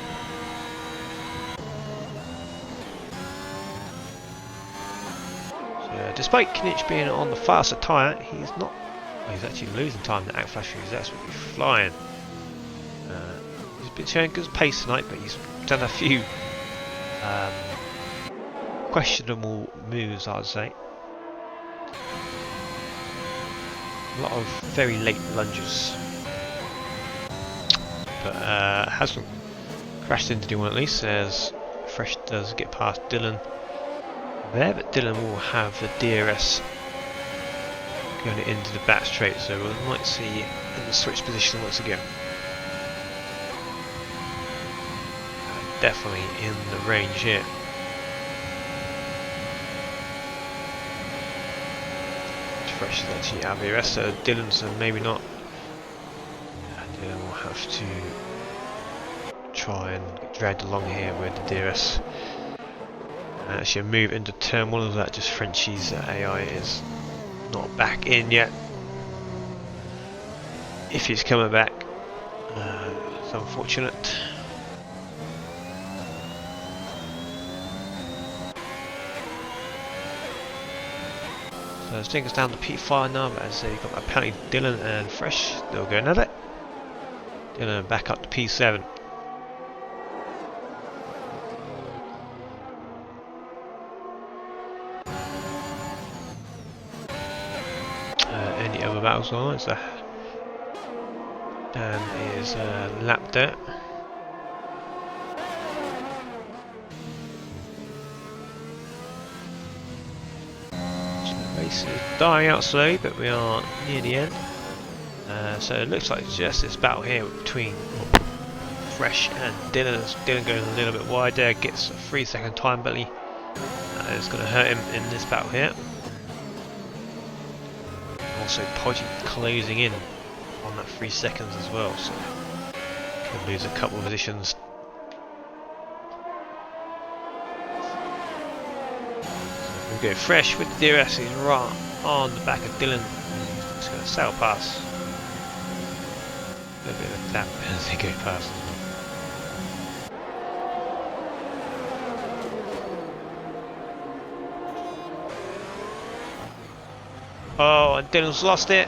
So, despite Knich being on the faster tyre, he's not. Well, he's actually losing time. The Act Flasher is absolutely flying. He's been showing good pace tonight, but he's done a few questionable moves, I would say. A lot of very late lunges, but hasn't crashed into anyone at least, as Fresh does get past Dylan there, but Dylan will have the DRS going into the back straight, so we might see in the switch position once again. Definitely in the range here. Fresh is actually out of the rest, so Dylan's maybe not. Dylan will have to try and get dragged along here with the DRS. And actually move into turn 1 of that, just Frenchie's AI is not back in yet. If he's coming back, it's unfortunate. So Stinger's down to P5 now, but as I say, you've got that penalty. Dylan and Fresh, they'll go another. Gonna back up to P7. Any other battles on? Is that Dan is lapped there. The race is dying out slowly, but we are near the end. So it looks like just this battle here between Fresh and Dylan. Dylan goes a little bit wide there, gets a 3-second time penalty. It's going to hurt him in this battle here. Also Podgy closing in on that 3 seconds as well, so could lose a couple of positions. So we go Fresh with the DRS, he's right on the back of Dylan. Just going to sail past. A bit of a tap as they go past. Oh, and Dylan's lost it.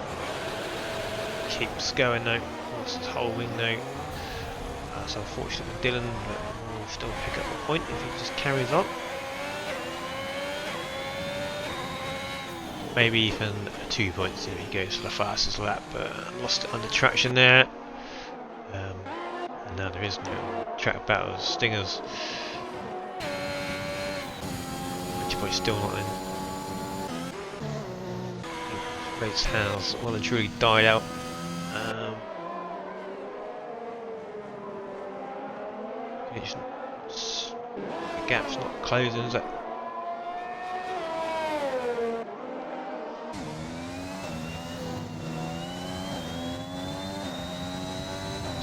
Keeps going though. Lost his whole wing though. That's unfortunate for Dylan, but we'll still pick up the point if he just carries on. Maybe even 2 points if he goes for the fastest lap, but lost it under traction there. And now there is no track battles, Stingers, which probably still not in. Race has well and truly died out. The gap's not closing, is it?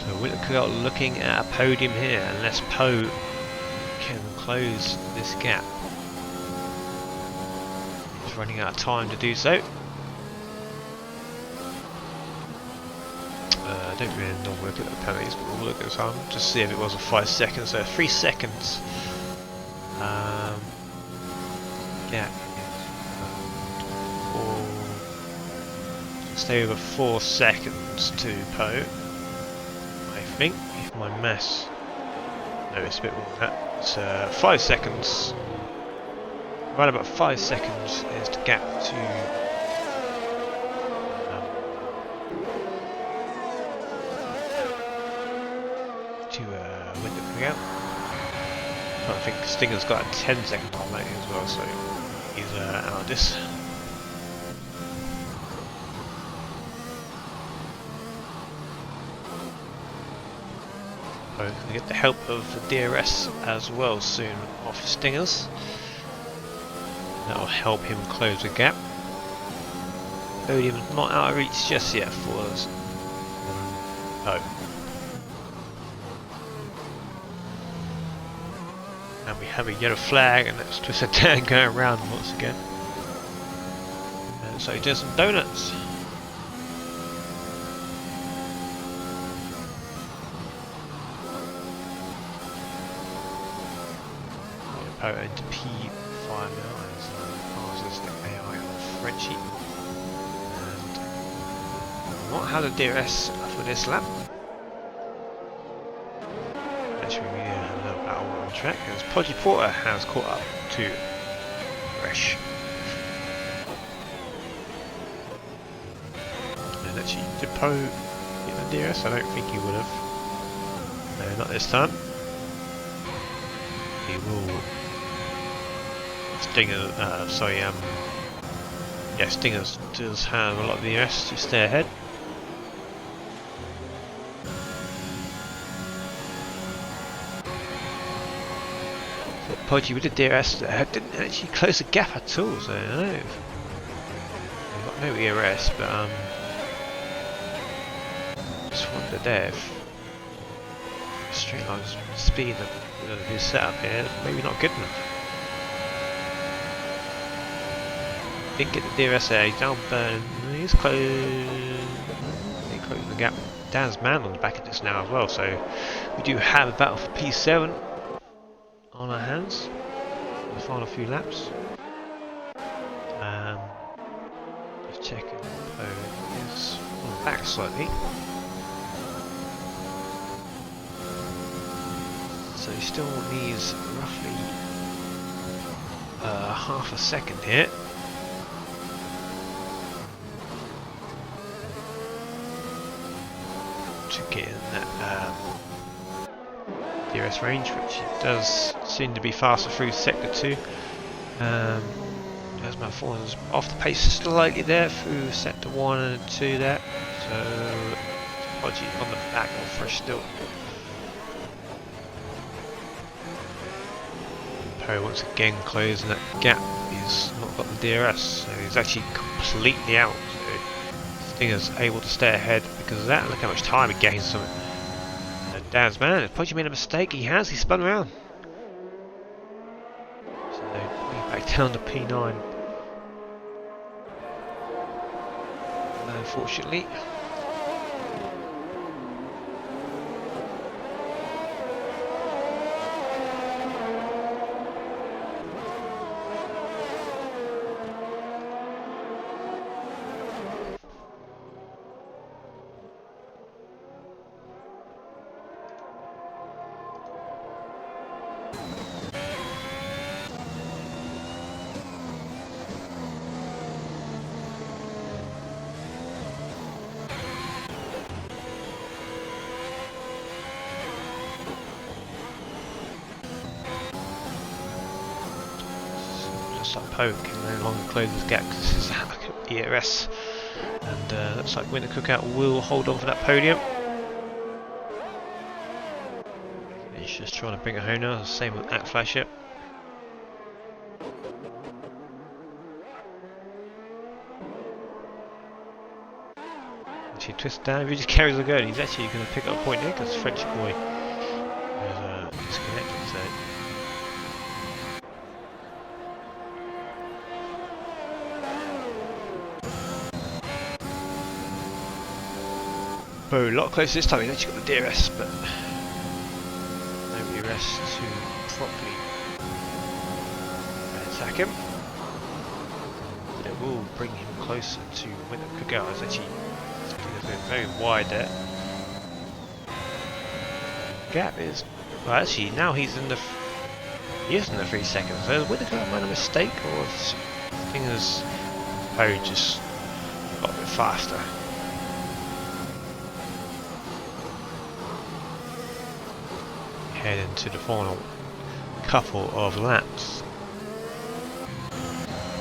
So we're looking at a podium here, unless Poe can close this gap. He's running out of time to do so. I don't really normally look at the penalties, but we'll look at some just see if it was a 5 seconds. So 3 seconds. Yeah. Stay over 4 seconds to Poe. I think, if my maths. No, it's a bit more than that. It's 5 seconds. Right about 5 seconds is the gap to. Out. I think Stinger's got a 10-second time penalty as well, so he's out of this. We're going to get the help of the DRS as well soon off Stingers. That will help him close the gap. Podium's not out of reach just yet for us. Oh. And we have a yellow flag, and that's just a Dan going around once again. And so he does some donuts. Poe into P5 now as passes the AI on Frenchie. And not had a DRS for this lap. Actually, we have another battle on track as Podgy Porter has caught up to Fresh. And actually, did Poe get the DRS? I don't think he would have. No, not this time. He will. Stinger, yeah, Stingers does have a lot of DRS to stay ahead. Podgy with the DRS didn't actually close the gap at all, so I don't know. We've got no DRS, but just wondered there if straight line speed of his setup here is maybe not good enough. Didn't get the DRS there, he's down burn, he's closed. He closed the gap. Dan's man on the back of this now as well, so we do have a battle for P7 on our hands for the final few laps. Just checking. Poe is on the back slightly. so he still needs roughly half a second here. To get in that DRS range, which it does seem to be faster through sector 2. As my is off the pace slightly there through sector 1 and 2 there, so Podgy on the back of Fresh still. Poe once again closing that gap. He's not got the DRS, so he's actually completely out. So Stinger's able to stay ahead because of that. Look how much time he gains from it. And Daz man, if Podgy made a mistake, he spun around. So back down to P9. Unfortunately. Poe can no longer close this gap because this is ERS, and looks like Winter Cookout will hold on for that podium. He's just trying to bring it home now, same with Act Flagship. Actually twists down, if he just carries the go, he's actually going to pick up a point here because French boy is disconnected. So. Oh, a lot closer this time. He's actually got the DRS, but no DRS to properly attack him. But it will bring him closer to Winter Cookout. It's actually been very wide there. Gap is well, actually now he's in the he is in the 3 seconds. So Winter Cookout made a mistake, or Stinger's Poe just got a bit faster. Head into the final couple of laps.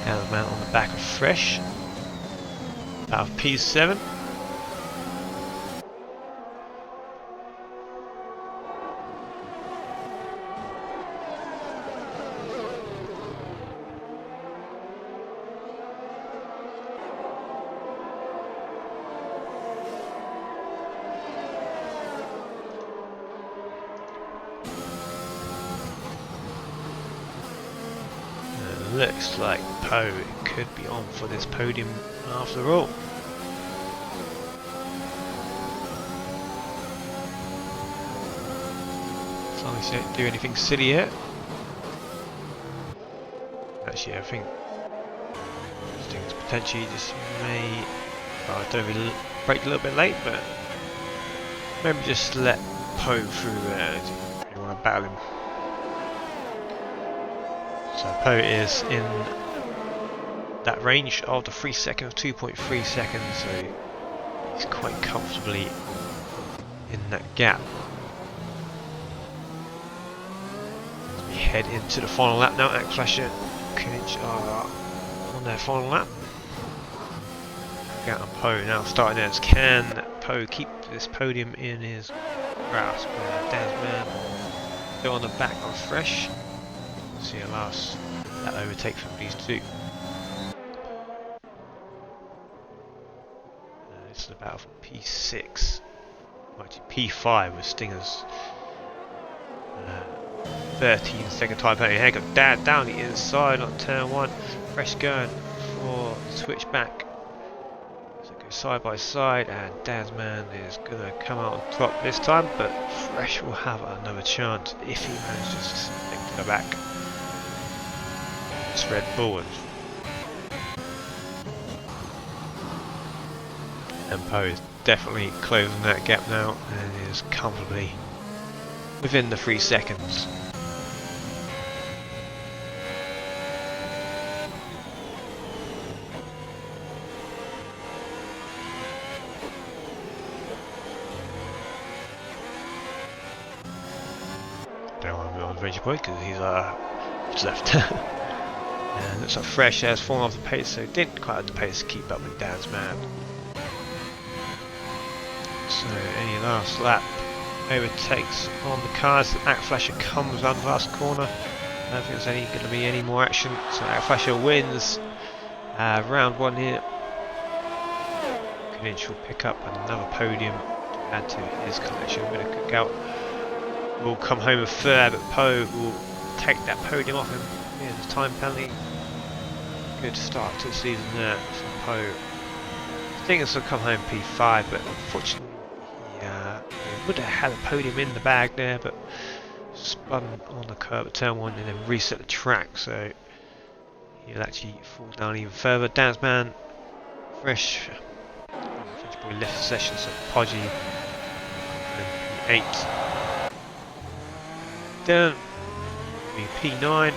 Down the mount on the back of Fresh. Out of P7. Looks like Poe could be on for this podium after all. As long as he don't do anything silly yet. Actually, I think things potentially just may. Well, I don't really break a little bit late, but maybe just let Poe through there. You want to battle him. So Poe is in that range of the 3 seconds, 2.3 seconds, so he's quite comfortably in that gap. We head into the final lap now. Act Flasher, Kunich are on their final lap. Out on Poe now starting there. Can Poe keep this podium in his grasp? Dazman still on the back of Fresh. See a last that overtake from these two. This is the battle for P6. Actually P5 with Stinger's 13-second time penalty. Here goes Dad down the inside on turn 1. Fresh going for switch back. So go side by side, and Dazman is gonna come out on top this time, but Fresh will have another chance if he manages to go back. It's Red Bull and Poe is definitely closing that gap now and is comfortably within the 3 seconds. Don't want to be on Adventure Boy because he's left. And looks like Fresh has fallen off the pace, so didn't quite have the pace to keep up with Dan's man. So any last lap overtakes on the cars. Akflasher comes around the last corner. I don't think there's going to be any more action. So Akflasher wins round 1 here. Greenwich will pick up another podium to add to his collection. Winner Cookout will come home with third, but Poe will take that podium off him. Yeah, the time penalty. Good start to the season there for Poe. I think this will come home P5, but unfortunately he would have had a podium in the bag there, but spun on the curb at turn 1 and then reset the track, so he'll actually fall down even further. Dan's man, Fresh boy left the session, so Podgy and P8. Dylan P9.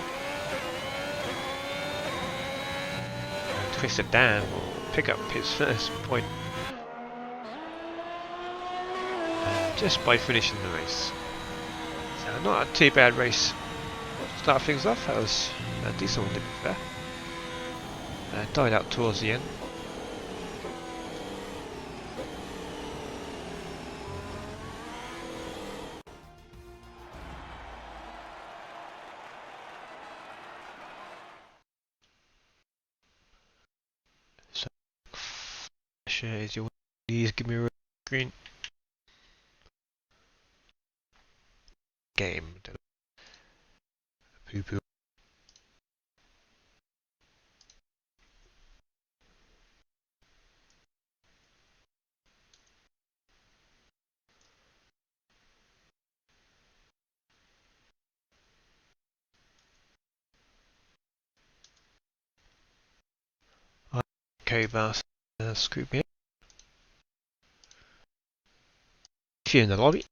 And Twisted Dan will pick up his first point just by finishing the race. So not a too bad race. Start things off, that was a decent one to be fair. Died out towards the end. So is your please give me a green game. Poo poo. Okay, boss. Scoop me. If you're in the lobby.